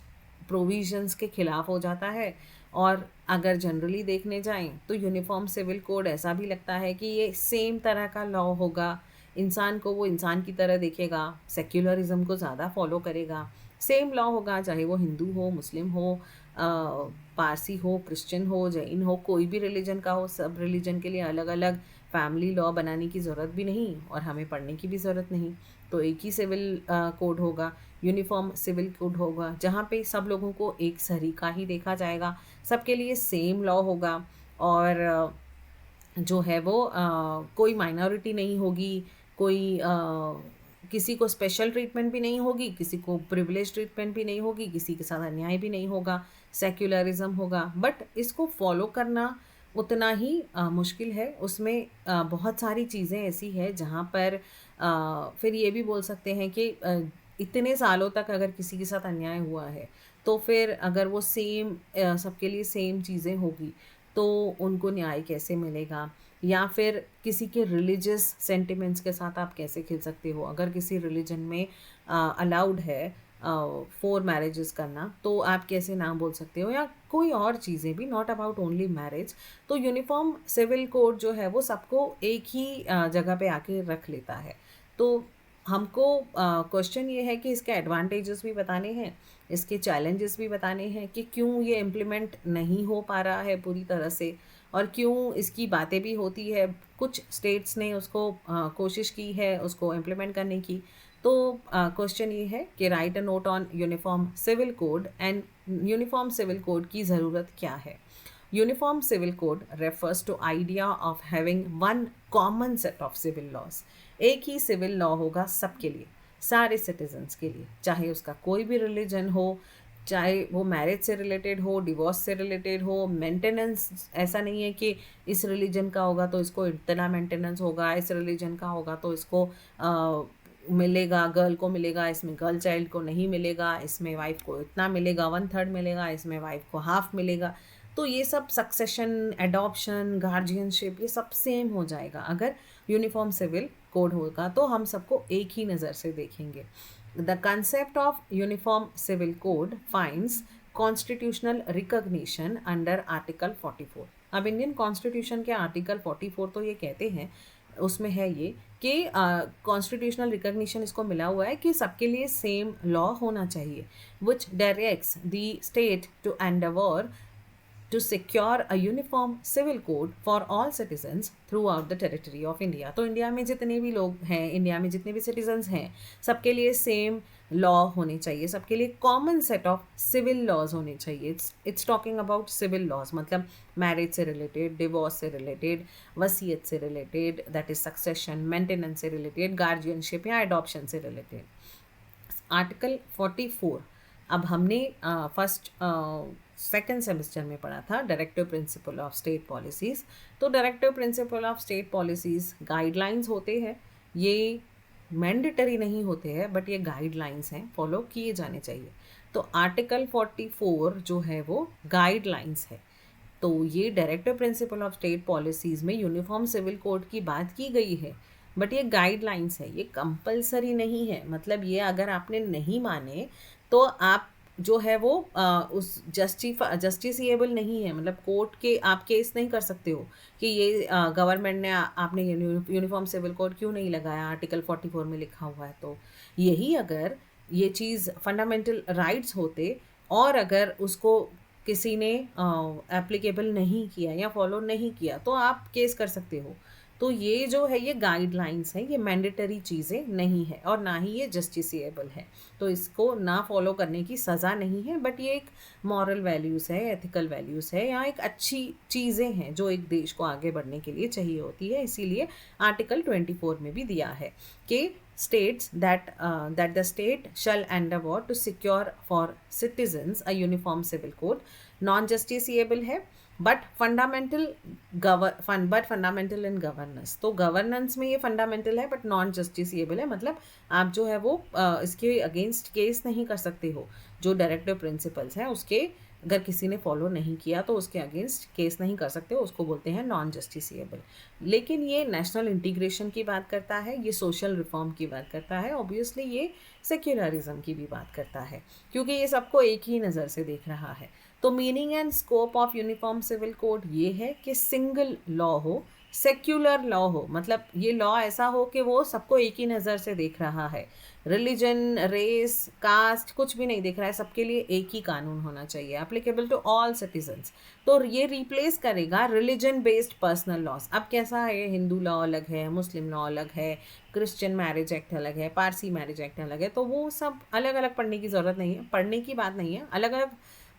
[SPEAKER 1] प्रोविजंस के खिलाफ हो जाता है। और अगर जनरली देखने जाएं तो यूनिफॉर्म सिविल कोड ऐसा भी लगता है कि ये सेम तरह का लॉ होगा, इंसान को वो इंसान की तरह देखेगा, सेक्युलरिज्म को ज़्यादा फॉलो करेगा, सेम लॉ होगा, चाहे वो हिंदू हो, मुस्लिम हो, पारसी हो, क्रिश्चियन हो, जैन हो, कोई भी रिलीजन का हो, सब रिलीजन के लिए अलग अलग फैमिली लॉ बनाने की ज़रूरत भी नहीं और हमें पढ़ने की भी ज़रूरत नहीं। तो एक ही सिविल कोड होगा, यूनिफॉर्म सिविल कोड होगा, जहाँ पे सब लोगों को एक सरीका ही देखा जाएगा, सबके लिए सेम लॉ होगा, और जो है वो कोई माइनॉरिटी नहीं होगी, कोई किसी को स्पेशल ट्रीटमेंट भी नहीं होगी, किसी को प्रिविलेज ट्रीटमेंट भी नहीं होगी, किसी के साथ अन्याय भी नहीं होगा, सेक्युलरिज्म होगा। बट इसको फॉलो करना उतना ही मुश्किल है। उसमें बहुत सारी चीज़ें ऐसी है जहाँ पर फिर ये भी बोल सकते हैं कि इतने सालों तक अगर किसी के साथ अन्याय हुआ है, तो फिर अगर वो सेम सबके लिए सेम चीज़ें होगी तो उनको न्याय कैसे मिलेगा? या फिर किसी के रिलीजियस सेंटिमेंट्स के साथ आप कैसे खेल सकते हो? अगर किसी रिलीजन में अलाउड है 4 मैरिजेस करना, तो आप कैसे ना बोल सकते हो? या कोई और चीज़ें भी, नॉट अबाउट ओनली मैरिज। तो यूनिफॉर्म सिविल कोड जो है वो सबको एक ही जगह पे आके रख लेता है। तो हमको क्वेश्चन ये है कि इसके एडवांटेजेस भी बताने हैं, इसके चैलेंजेस भी बताने हैं कि क्यों ये इम्प्लीमेंट नहीं हो पा रहा है पूरी तरह से, और क्यों इसकी बातें भी होती है। कुछ स्टेट्स ने उसको कोशिश की है उसको इम्प्लीमेंट करने की, तो क्वेश्चन ये है कि write a note on uniform civil code and uniform civil code की ज़रूरत क्या है. Uniform civil code refers to idea of having one common set of civil laws. एक ही सिविल लॉ होगा सबके लिए, सारे सिटीजन्स के लिए, चाहे उसका कोई भी रिलीजन हो, चाहे वो मैरिज से रिलेटेड हो, डिवोर्स से रिलेटेड हो, मेंटेनेंस. ऐसा नहीं है कि इस रिलीजन का होगा तो इसको इतना मेंटेनेंस होगा, इस रिलीजन का होगा तो इसको मिलेगा, गर्ल को मिलेगा, इसमें गर्ल चाइल्ड को नहीं मिलेगा, इसमें वाइफ को इतना मिलेगा, 1/3 मिलेगा, इसमें वाइफ को हाफ मिलेगा. तो ये सब सक्सेशन, एडॉप्शन, गार्जियनशिप, ये सब सेम हो जाएगा अगर यूनिफॉर्म सिविल कोड होगा. तो हम सबको एक ही नज़र से देखेंगे. The concept of uniform civil code finds constitutional recognition under article 44. अब इंडियन कॉन्स्टिट्यूशन के आर्टिकल 44 तो ये कहते हैं, उसमें है ये कि कॉन्स्टिट्यूशनल रिकॉग्निशन इसको मिला हुआ है कि सबके लिए सेम लॉ होना चाहिए, which directs the state to endeavour to secure a uniform civil code for all citizens throughout the territory of India. तो इंडिया में जितने भी लोग हैं, इंडिया में जितने भी सिटीजन्स हैं, सबके लिए सेम लॉ होने चाहिए, सबके लिए common set of civil laws होने चाहिए. It's talking about civil laws, मतलब मैरिज से रिलेटेड, डिवोर्स से रिलेटेड, वसीयत से related, that is succession, maintenance से रिलेटेड, गार्जियनशिप या एडॉप्शन से रिलेटेड. आर्टिकल 44 अब हमने फर्स्ट सेकेंड सेमेस्टर में पढ़ा था, directive principle of state policies. तो directive principle of state policies guidelines होते हैं, ये मैंडेटरी नहीं होते हैं, बट ये गाइडलाइंस हैं, फॉलो किए जाने चाहिए. तो आर्टिकल 44 जो है वो गाइडलाइंस है. तो ये directive principle of state policies में यूनिफॉर्म सिविल कोड की बात की गई है, बट ये गाइडलाइंस है, ये कंपलसरी नहीं है. मतलब ये अगर आपने नहीं माने तो आप जो है वो उस जस्टिसिएबल नहीं है. मतलब कोर्ट के आप केस नहीं कर सकते हो कि ये गवर्नमेंट ने आपने यूनिफॉर्म सिविल कोड क्यों नहीं लगाया, आर्टिकल 44 में लिखा हुआ है. तो यही अगर ये चीज़ फंडामेंटल राइट्स होते और अगर उसको किसी ने एप्लीकेबल नहीं किया या फॉलो नहीं किया तो आप केस कर सकते हो. तो ये जो है ये गाइडलाइंस है, ये मैंडेटरी चीज़ें नहीं है और ना ही ये जस्टिसिएबल है. तो इसको ना फॉलो करने की सज़ा नहीं है, बट ये एक मॉरल वैल्यूज़ है, एथिकल वैल्यूज़ है, या एक अच्छी चीज़ें हैं जो एक देश को आगे बढ़ने के लिए चाहिए होती है. इसीलिए आर्टिकल 24 में भी दिया है कि states that the state shall endeavor to secure for citizens a uniform civil code. Non justiciable है बट फंडामेंटल इन गवर्नेंस. तो गवर्नेंस में ये फंडामेंटल है बट नॉन जस्टिसिएबल है. मतलब आप जो है वो इसके अगेंस्ट केस नहीं कर सकते हो. जो डायरेक्टिव प्रिंसिपल्स हैं उसके अगर किसी ने फॉलो नहीं किया तो उसके अगेंस्ट केस नहीं कर सकते हो, उसको बोलते हैं नॉन जस्टिसिएबल. लेकिन ये नेशनल इंटीग्रेशन की बात करता है, ये सोशल रिफॉर्म की बात करता है, ऑब्वियसली ये सेक्युलरिज्म की भी बात करता है, क्योंकि ये सबको एक ही नज़र से देख रहा है. तो meaning and scope of uniform civil code ये है कि सिंगल लॉ हो, सेक्युलर लॉ हो. मतलब ये लॉ ऐसा हो कि वो सबको एक ही नज़र से देख रहा है, रिलीजन, रेस, कास्ट कुछ भी नहीं देख रहा है, सबके लिए एक ही कानून होना चाहिए, एप्लीकेबल टू ऑल सिटीजन्स. तो ये रिप्लेस करेगा रिलीजन बेस्ड पर्सनल लॉस. अब कैसा है, हिंदू लॉ अलग है, मुस्लिम लॉ अलग है, क्रिश्चियन मैरिज एक्ट अलग है, पारसी मैरिज एक्ट अलग है. तो वो सब अलग अलग पढ़ने की ज़रूरत नहीं है, पढ़ने की बात नहीं है, अलग अलग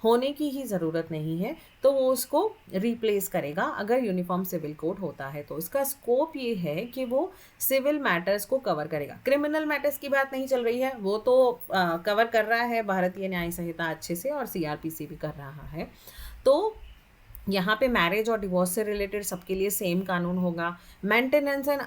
[SPEAKER 1] होने की ही ज़रूरत नहीं है. तो वो उसको रिप्लेस करेगा अगर यूनिफॉर्म सिविल कोड होता है. तो इसका स्कोप ये है कि वो सिविल मैटर्स को कवर करेगा. क्रिमिनल मैटर्स की बात नहीं चल रही है, वो तो कवर कर रहा है भारतीय न्याय संहिता अच्छे से और सीआरपीसी भी कर रहा है. तो यहाँ पे मैरिज और डिवोर्स से रिलेटेड सबके लिए सेम कानून होगा. मेंटेनेंस एंड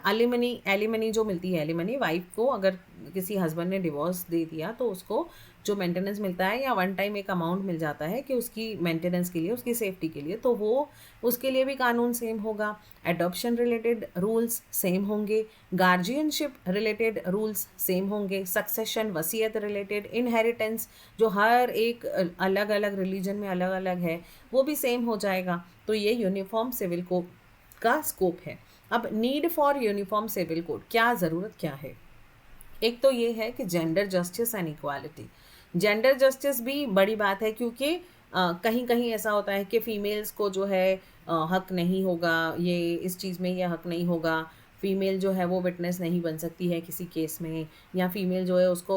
[SPEAKER 1] एलिमनी जो मिलती है, एलिमनी वाइफ को अगर किसी हस्बैंड ने डिवोर्स दे दिया तो उसको जो मेंटेनेंस मिलता है या वन टाइम एक अमाउंट मिल जाता है कि उसकी मेंटेनेंस के लिए, उसकी सेफ्टी के लिए, तो वो उसके लिए भी कानून सेम होगा. एडॉप्शन रिलेटेड रूल्स सेम होंगे, गार्जियनशिप रिलेटेड रूल्स सेम होंगे, सक्सेशन, वसीयत रिलेटेड, इनहेरिटेंस जो हर एक अलग अलग रिलीजन में अलग अलग है वो भी सेम हो जाएगा. तो ये यूनिफॉर्म सिविल कोड का स्कोप है. अब need for uniform civil code, क्या ज़रूरत क्या है. एक तो ये है कि gender justice and equality. Gender justice भी बड़ी बात है, क्योंकि कहीं कहीं ऐसा होता है कि फ़ीमेल्स को जो है हक नहीं होगा, ये इस चीज़ में ये हक नहीं होगा, फीमेल जो है वो विटनेस नहीं बन सकती है किसी केस में, या फीमेल जो है उसको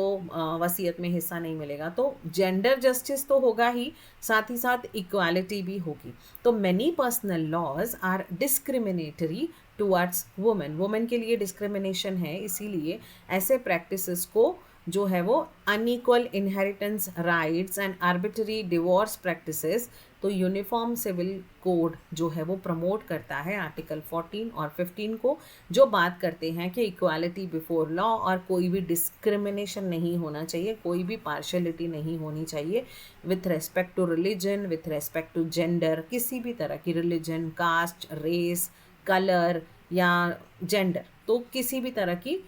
[SPEAKER 1] वसीयत में हिस्सा नहीं मिलेगा। तो जेंडर जस्टिस तो होगा ही, साथ ही साथ इक्वालिटी भी होगी। तो many personal laws are discriminatory towards women, women के लिए डिस्क्रिमिनेशन है, इसीलिए ऐसे प्रैक्टिसेस को जो है वो unequal inheritance rights and arbitrary divorce practices, तो यूनिफॉर्म सिविल कोड जो है वो प्रमोट करता है आर्टिकल 14 और 15 को, जो बात करते हैं कि इक्वालिटी बिफोर लॉ और कोई भी डिस्क्रिमिनेशन नहीं होना चाहिए, कोई भी पार्शलिटी नहीं होनी चाहिए with respect to religion, with respect to gender, किसी भी तरह की रिलीजन, कास्ट, रेस, कलर या जेंडर, तो किसी भी तरह की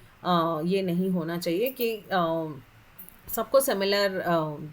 [SPEAKER 1] ये नहीं होना चाहिए कि सबको सिमिलर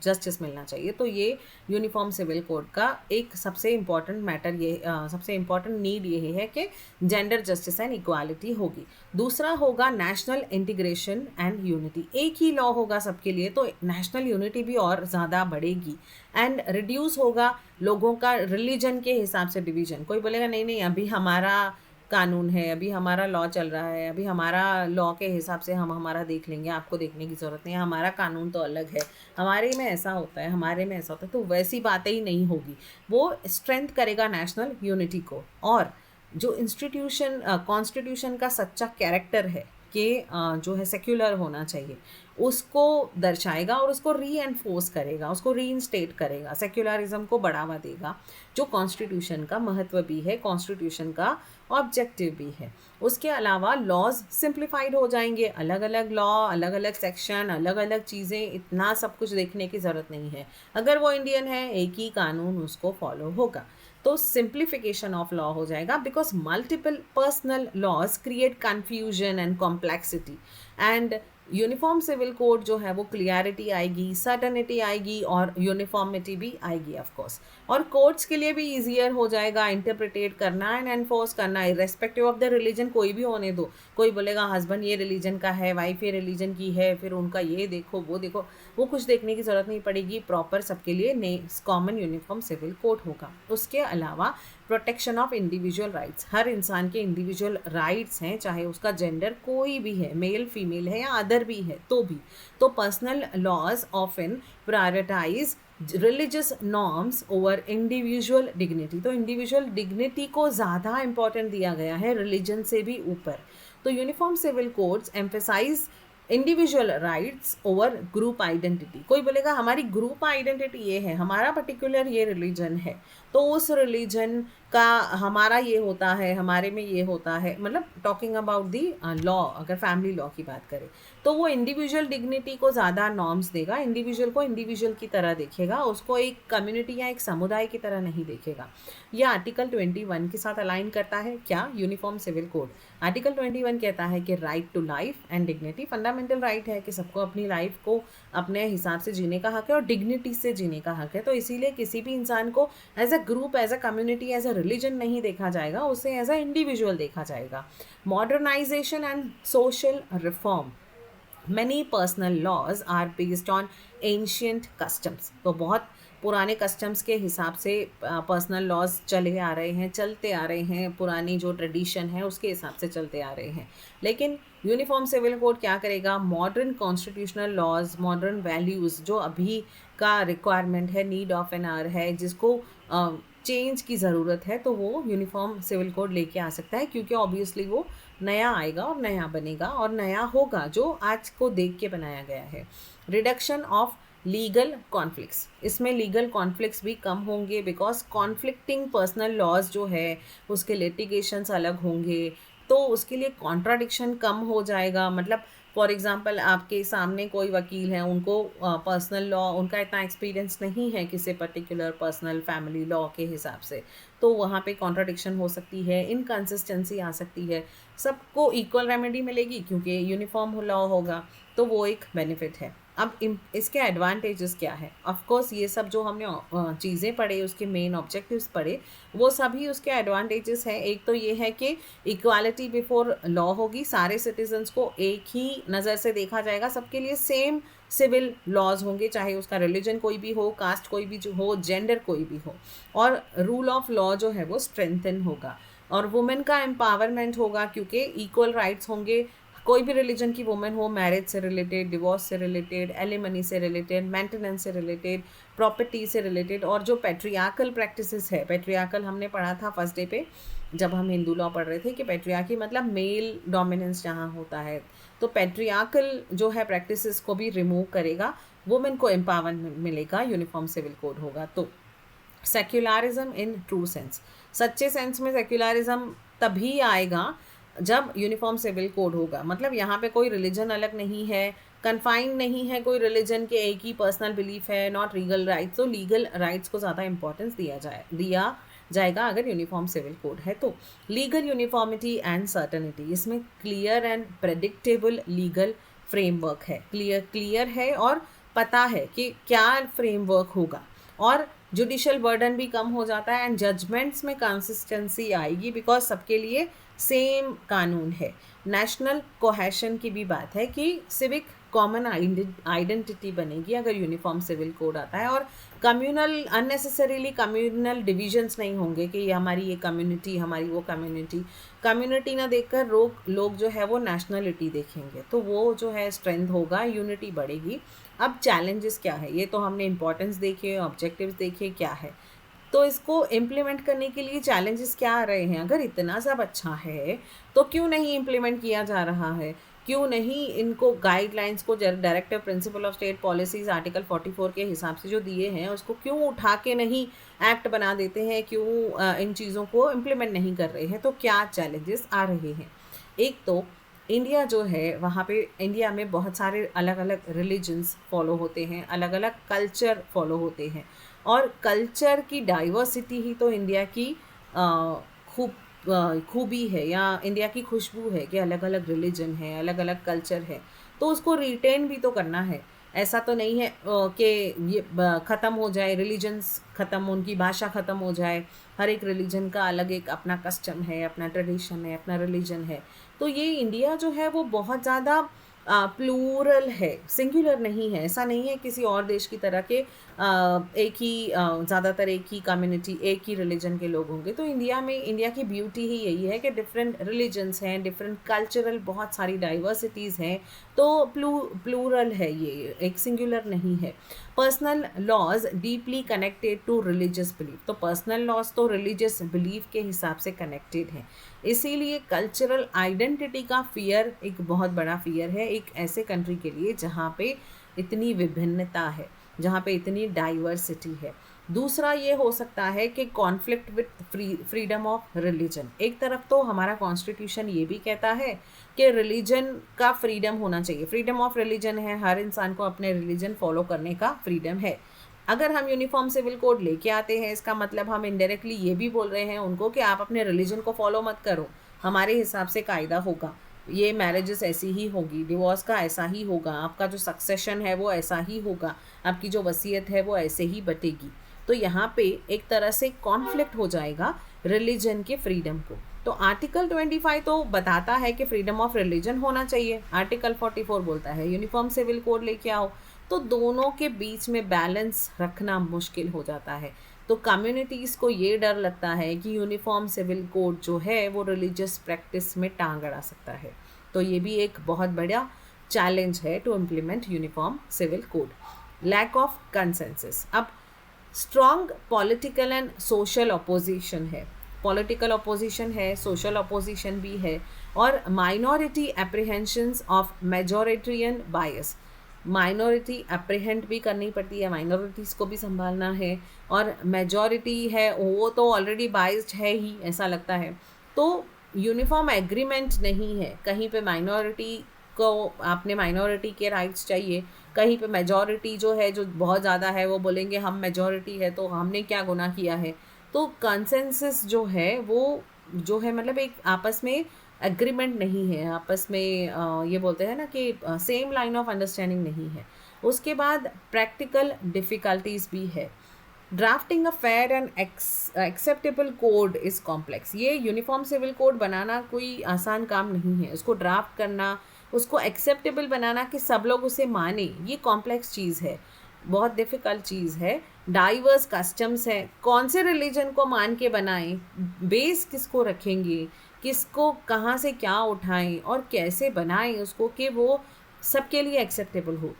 [SPEAKER 1] जस्टिस मिलना चाहिए। तो ये यूनिफॉर्म सिविल कोड का एक सबसे इम्पॉर्टेंट मैटर, ये सबसे इम्पॉर्टेंट नीड ये है कि जेंडर जस्टिस एंड इक्वालिटी होगी। दूसरा होगा नेशनल इंटीग्रेशन एंड यूनिटी, एक ही लॉ होगा सबके लिए तो नेशनल यूनिटी भी और ज़्यादा बढ़ेगी। एंड रिड्यूस होगा लोगों का रिलीजन के हिसाब से डिवीजन। कोई बोलेगा नहीं नहीं अभी हमारा कानून है, अभी हमारा लॉ चल रहा है, अभी हमारा लॉ के हिसाब से हम हमारा देख लेंगे, आपको देखने की ज़रूरत नहीं है, हमारा कानून तो अलग है, हमारे में ऐसा होता है, हमारे में ऐसा होता है। तो वैसी बातें ही नहीं होगी, वो स्ट्रेंथ करेगा नेशनल यूनिटी को। और जो इंस्टीट्यूशन कॉन्स्टिट्यूशन का सच्चा कैरेक्टर है कि जो है सेक्युलर होना चाहिए, उसको दर्शाएगा और उसको री एनफोर्स करेगा, उसको री इंस्टेट करेगा, सेक्युलरिज्म को बढ़ावा देगा, जो कॉन्स्टिट्यूशन का महत्व भी है, कॉन्स्टिट्यूशन का ऑब्जेक्टिव भी है। उसके अलावा लॉज सिंप्लीफाइड हो जाएंगे, अलग अलग लॉ, अलग अलग सेक्शन, अलग अलग चीज़ें, इतना सब कुछ देखने की ज़रूरत नहीं है। अगर वो इंडियन है, एक ही कानून उसको फॉलो होगा। तो सिंप्लीफिकेशन ऑफ लॉ हो जाएगा, because multiple personal laws create confusion and complexity. And uniform civil code जो है वो क्लियरिटी आएगी, सर्टनिटी आएगी और यूनिफॉर्मिटी भी आएगी ऑफ कोर्स। और कोर्ट्स के लिए भी ईजियर हो जाएगा इंटरप्रिटेट करना एंड एनफोर्स करना, इरेस्पेक्टिव ऑफ द रिलीजन, कोई भी होने दो। कोई बोलेगा हस्बैंड ये रिलीजन का है, वाइफ ये रिलीजन की है, फिर उनका ये देखो वो देखो, वो कुछ देखने की ज़रूरत नहीं पड़ेगी, प्रॉपर सबके लिए कॉमन यूनिफॉर्म सिविल कोड होगा। उसके अलावा प्रोटेक्शन ऑफ इंडिविजुअल राइट्स, हर इंसान के इंडिविजुअल राइट्स हैं, चाहे उसका जेंडर कोई भी है, मेल फीमेल है या अदर भी है तो भी। तो personal laws often prioritize religious norms over individual dignity, तो इंडिविजुअल डिग्निटी को ज़्यादा इंपॉर्टेंट दिया गया है रिलीजन से भी ऊपर। तो uniform civil codes emphasize individual rights over group identity. कोई बोलेगा हमारी ग्रुप आइडेंटिटी ये है, हमारा पर्टिकुलर ये रिलीजन है, तो उस रिलीजन का हमारा ये होता है, हमारे में ये होता है, मतलब टॉकिंग अबाउट दी लॉ, अगर फैमिली लॉ की बात करें तो वो इंडिविजुअल डिग्निटी को ज़्यादा नॉर्म्स देगा, इंडिविजुअल को इंडिविजुअल की तरह देखेगा, उसको एक कम्युनिटी या एक समुदाय की तरह नहीं देखेगा। यह आर्टिकल 21 के साथ अलाइन करता है क्या, यूनिफॉर्म सिविल कोड। आर्टिकल 21 कहता है कि right to life and dignity, fundamental right है कि सबको अपनी लाइफ को अपने हिसाब से जीने का हक है और डिग्निटी से जीने का हक है। तो इसीलिए किसी भी इंसान को as a group, as a community, as a religion नहीं देखा जाएगा, उसे एज अ इंडिविजुअल देखा जाएगा। Modernisation and social reform, many personal laws are based on ancient customs, तो बहुत पुराने कस्टम्स के हिसाब से पर्सनल लॉज चले आ रहे हैं, चलते आ रहे हैं, पुरानी जो ट्रेडिशन है उसके हिसाब से चलते आ रहे हैं। लेकिन यूनिफॉर्म सिविल कोड क्या करेगा, modern constitutional laws, modern values जो अभी का रिक्वायरमेंट है, नीड ऑफ एन आवर है, जिसको चेंज की ज़रूरत है, तो वो यूनिफॉर्म सिविल कोड लेके आ सकता है, क्योंकि ऑब्वियसली वो नया आएगा और नया बनेगा और नया होगा, जो आज को देख के बनाया गया है। रिडक्शन ऑफ लीगल कॉन्फ्लिक्ट्स, इसमें लीगल कॉन्फ्लिक्ट्स भी कम होंगे, बिकॉज कॉन्फ्लिक्टिंग पर्सनल लॉज जो है उसके लिटिगेशंस अलग होंगे, तो उसके लिए कॉन्ट्राडिक्शन कम हो जाएगा। मतलब फॉर एग्ज़ाम्पल आपके सामने कोई वकील है, उनको पर्सनल लॉ, उनका इतना एक्सपीरियंस नहीं है किसी पर्टिकुलर पर्सनल फैमिली लॉ के हिसाब से, तो वहाँ पे कॉन्ट्राडिक्शन हो सकती है, इनकन्सिस्टेंसी आ सकती है। सबको इक्वल रेमेडी मिलेगी क्योंकि यूनिफॉर्म लॉ होगा, तो वो एक बेनिफिट है। अब इसके एडवांटेजेस क्या है, ऑफ कोर्स ये सब जो हमने चीज़ें पढ़े, उसके मेन ऑब्जेक्टिव्स पढ़े, वो सभी उसके एडवांटेजेस हैं। एक तो ये है कि इक्वालिटी बिफोर लॉ होगी, सारे सिटीजन्स को एक ही नज़र से देखा जाएगा, सबके लिए सेम सिविल लॉज होंगे, चाहे उसका रिलीजन कोई भी हो, कास्ट कोई भी हो, जेंडर कोई भी हो। और रूल ऑफ लॉ जो है वो स्ट्रेंथन होगा। और वुमेन का एम्पावरमेंट होगा क्योंकि इक्वल राइट्स होंगे। कोई भी रिलीजन की वुमेन हो, मैरिज से रिलेटेड, डिवोर्स से रिलेटेड, एलिमनी से रिलेटेड, मेंटेनेंस से रिलेटेड, प्रॉपर्टी से रिलेटेड। और जो पैट्रियार्कल प्रैक्टिसेस है, पैट्रियार्कल हमने पढ़ा था फर्स्ट डे पे जब हम हिंदू लॉ पढ़ रहे थे कि पैट्रियार्की मतलब मेल डोमिनेंस जहाँ होता है, तो पैट्रियार्कल जो है प्रैक्टिसेस को भी रिमूव करेगा, वुमेन को एम्पावरमेंट मिलेगा, यूनिफॉर्म सिविल कोड होगा। तो सेक्युलरिज्म इन ट्रू सेंस, सच्चे सेंस में सेक्युलरिज्म तभी आएगा जब यूनिफॉर्म सिविल कोड होगा। मतलब यहाँ पे कोई रिलीजन अलग नहीं है, कन्फाइंड नहीं है कोई रिलीजन के, एक ही पर्सनल बिलीफ है, नॉट लीगल राइट्स। तो लीगल राइट्स को ज़्यादा इंपॉर्टेंस दिया जाएगा अगर यूनिफॉर्म सिविल कोड है। तो लीगल यूनिफॉर्मिटी एंड सर्टनिटी, इसमें clear and predictable legal framework है, क्लियर है और पता है कि क्या फ्रेमवर्क होगा, और जुडिशियल बर्डन भी कम हो जाता है एंड जजमेंट्स में कंसिस्टेंसी आएगी बिकॉज सबके लिए सेम कानून है। नेशनल कोहेशन की भी बात है कि सिविक कॉमन आइडेंटिटी बनेगी अगर यूनिफॉर्म सिविल कोड आता है, और कम्युनल अननेसेसरीली कम्युनल डिविजन्स नहीं होंगे कि ये हमारी ये कम्युनिटी, हमारी वो कम्युनिटी ना देखकर लोग जो है वो नेशनलिटी देखेंगे, तो वो जो है स्ट्रेंथ होगा, यूनिटी बढ़ेगी। अब चैलेंजेस क्या है, ये तो हमने इंपॉर्टेंस देखे, ऑब्जेक्टिव्स देखे क्या है, तो इसको इम्प्लीमेंट करने के लिए चैलेंजेस क्या आ रहे हैं। अगर इतना सब अच्छा है तो क्यों नहीं इम्प्लीमेंट किया जा रहा है, क्यों नहीं इनको गाइडलाइंस को, directive principle of state policies article 44 के हिसाब से जो दिए हैं उसको क्यों उठा के नहीं एक्ट बना देते हैं, क्यों इन चीज़ों को इम्प्लीमेंट नहीं कर रहे हैं। तो क्या चैलेंजेस आ रहे हैं, एक तो इंडिया जो है वहाँ पे इंडिया में बहुत सारे अलग अलग रिलीजन्स फॉलो होते हैं, अलग अलग कल्चर फॉलो होते हैं, और कल्चर की डाइवर्सिटी ही तो इंडिया की खूबी है या इंडिया की खुशबू है कि अलग अलग रिलीजन है, अलग अलग कल्चर है, तो उसको रिटेन भी तो करना है। ऐसा तो नहीं है कि ये ख़त्म हो जाए, रिलीजन्स ख़त्म, उनकी भाषा ख़त्म हो जाए, हर एक रिलीजन का अलग एक अपना कस्टम है, अपना ट्रेडिशन है, अपना रिलीजन है। तो ये इंडिया जो है वो बहुत ज़्यादा प्लूरल है, सिंगुलर नहीं है। ऐसा नहीं है किसी और देश की तरह के एक ही ज़्यादातर एक ही कम्युनिटी, एक ही रिलीजन के लोग होंगे। तो इंडिया में, इंडिया की ब्यूटी ही यही है कि डिफरेंट रिलीजन्स हैं, डिफरेंट कल्चरल बहुत सारी डाइवर्सिटीज़ हैं, तो प्लूरल है, ये एक सिंगुलर नहीं है। Personal laws deeply connected to religious belief, तो पर्सनल लॉज तो रिलीजियस बिलीफ के हिसाब से कनेक्टेड हैं, इसीलिए कल्चरल आइडेंटिटी का फियर एक बहुत बड़ा फियर है एक ऐसे कंट्री के लिए जहाँ पे इतनी विभिन्नता है, जहाँ पे इतनी डाइवर्सिटी है। दूसरा ये हो सकता है कि conflict with freedom of religion. एक तरफ तो हमारा कॉन्स्टिट्यूशन ये भी कहता है कि रिलीजन का फ्रीडम होना चाहिए, फ्रीडम ऑफ रिलीजन है, हर इंसान को अपने रिलीजन फॉलो करने का फ्रीडम है। अगर हम यूनिफॉर्म सिविल कोड लेके आते हैं, इसका मतलब हम इनडायरेक्टली ये भी बोल रहे हैं उनको कि आप अपने रिलीजन को फॉलो मत करो, हमारे हिसाब से कायदा होगा, ये मैरिजेस ऐसी ही होगी, डिवोर्स का ऐसा ही होगा, आपका जो सक्सेशन है वो ऐसा ही होगा, आपकी जो वसीयत है वो ऐसे ही बटेगी। तो यहाँ पे एक तरह से कॉन्फ्लिक्ट हो जाएगा रिलीजन के फ्रीडम को। तो आर्टिकल 25 तो बताता है कि फ्रीडम ऑफ रिलीजन होना चाहिए, आर्टिकल 44 बोलता है यूनिफॉर्म सिविल कोड लेके आओ, तो दोनों के बीच में बैलेंस रखना मुश्किल हो जाता है। तो कम्युनिटीज़ को ये डर लगता है कि यूनिफॉर्म सिविल कोड जो है वो रिलीजियस प्रैक्टिस में टांग अड़ा सकता है, तो ये भी एक बहुत बड़ा चैलेंज है to implement uniform civil code. Lack of consensus, अब strong political and social opposition है, पॉलिटिकल अपोजिशन है, सोशल अपोजिशन भी है, और minority apprehensions of majoritarian bias, minority apprehend भी करनी पड़ती है, माइनॉरिटीज़ को भी संभालना है, और मेजॉरिटी है वो तो ऑलरेडी बाइस्ड है ही ऐसा लगता है। तो यूनिफॉर्म एग्रीमेंट नहीं है, कहीं पे माइनॉरिटी को आपने माइनॉरिटी के राइट्स चाहिए, कहीं पे मेजॉरिटी जो है जो बहुत ज़्यादा है वो बोलेंगे हम मेजॉरिटी है तो हमने क्या गुनाह किया है। तो कंसेंसस जो है वो जो है मतलब एक आपस में एग्रीमेंट नहीं है, आपस में ये बोलते हैं ना कि सेम लाइन ऑफ अंडरस्टैंडिंग नहीं है। उसके बाद प्रैक्टिकल डिफ़िकल्टीज भी है। Drafting a fair and acceptable code is complex, ये यूनिफॉर्म सिविल कोड बनाना कोई आसान काम नहीं है, उसको ड्राफ्ट करना, उसको एक्सेप्टेबल बनाना कि सब लोग उसे माने, ये कॉम्प्लेक्स चीज़ है, बहुत डिफ़िकल्ट चीज़ है। डाइवर्स कस्टम्स है, कौन से रिलीजन को मान के बनाएं, बेस किसको रखेंगे, किसको कहाँ से क्या उठाएं और कैसे बनाएं उसको कि वो सबके लिए एक्सेप्टेबल हो।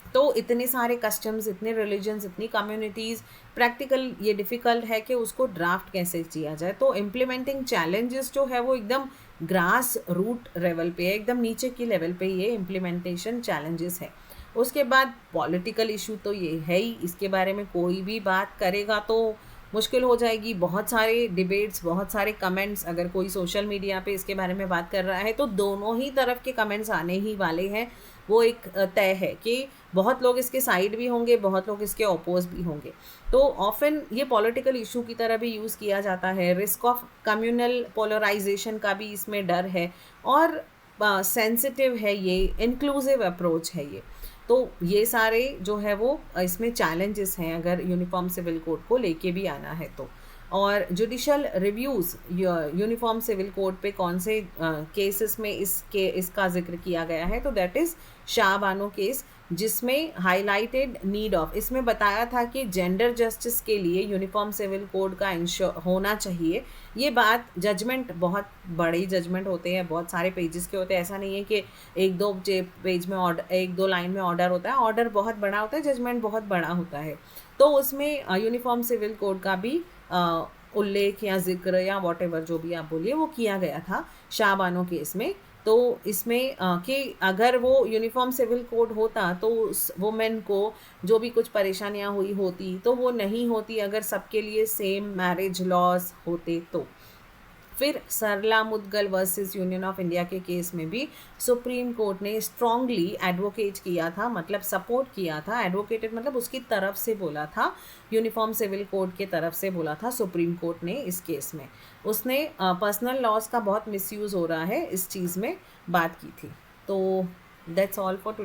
[SPEAKER 1] तो इतने सारे कस्टम्स, इतने रिलीजन्स, इतनी कम्युनिटीज़, प्रैक्टिकल ये डिफ़िकल्ट है कि उसको ड्राफ्ट कैसे किया जाए। तो इम्प्लीमेंटिंग चैलेंजेस जो है वो एकदम ग्रास रूट लेवल पे है, एकदम नीचे की लेवल पे ये इम्प्लीमेंटेशन चैलेंजेस है। उसके बाद पॉलिटिकल इशू तो ये है ही, इसके बारे में कोई भी बात करेगा तो मुश्किल हो जाएगी। बहुत सारे डिबेट्स, बहुत सारे कमेंट्स, अगर कोई सोशल मीडिया पे इसके बारे में बात कर रहा है तो दोनों ही तरफ के कमेंट्स आने ही वाले हैं। वो एक तय है कि बहुत लोग इसके साइड भी होंगे, बहुत लोग इसके अपोज भी होंगे। तो ऑफन ये पॉलिटिकल इशू की तरह भी यूज़ किया जाता है। रिस्क ऑफ कम्युनल पोलराइजेशन का भी इसमें डर है, और सेंसिटिव है ये, इंक्लूसिव अप्रोच है ये। तो ये सारे जो है वो इसमें चैलेंजेस हैं अगर यूनिफॉर्म सिविल कोड को लेके भी आना है तो। और judicial reviews uniform civil code पे कौन से केसेस में इसका जिक्र किया गया है, तो that is Shah Bano case, जिसमें हाईलाइटेड नीड ऑफ, इसमें बताया था कि जेंडर जस्टिस के लिए यूनिफॉर्म सिविल कोड का होना चाहिए। ये बात, जजमेंट बहुत बड़े जजमेंट होते हैं, बहुत सारे पेजेस के होते हैं, ऐसा नहीं है कि एक दो पेज में ऑर्डर, एक दो लाइन में ऑर्डर होता है। ऑर्डर बहुत बड़ा होता है, जजमेंट बहुत बड़ा होता है। तो उसमें यूनिफॉर्म सिविल कोड का भी उल्लेख या जिक्र या वॉटेवर जो भी आप बोलिए वो किया गया था शाह बानो केस में। तो इसमें कि अगर वो यूनिफॉर्म सिविल कोड होता तो उस वुमेन को जो भी कुछ परेशानियां हुई होती तो वो नहीं होती अगर सबके लिए सेम मैरिज लॉज होते तो। फिर Sarla Mudgal versus Union of India के केस में भी सुप्रीम कोर्ट ने स्ट्रांगली एडवोकेट किया था, मतलब सपोर्ट किया था, एडवोकेटेड मतलब उसकी तरफ से बोला था, यूनिफॉर्म सिविल कोड के तरफ से बोला था सुप्रीम कोर्ट ने इस केस में। उसने पर्सनल लॉज का बहुत मिसयूज़ हो रहा है इस चीज़ में बात की थी। तो दैट्स ऑल फॉर टुडे।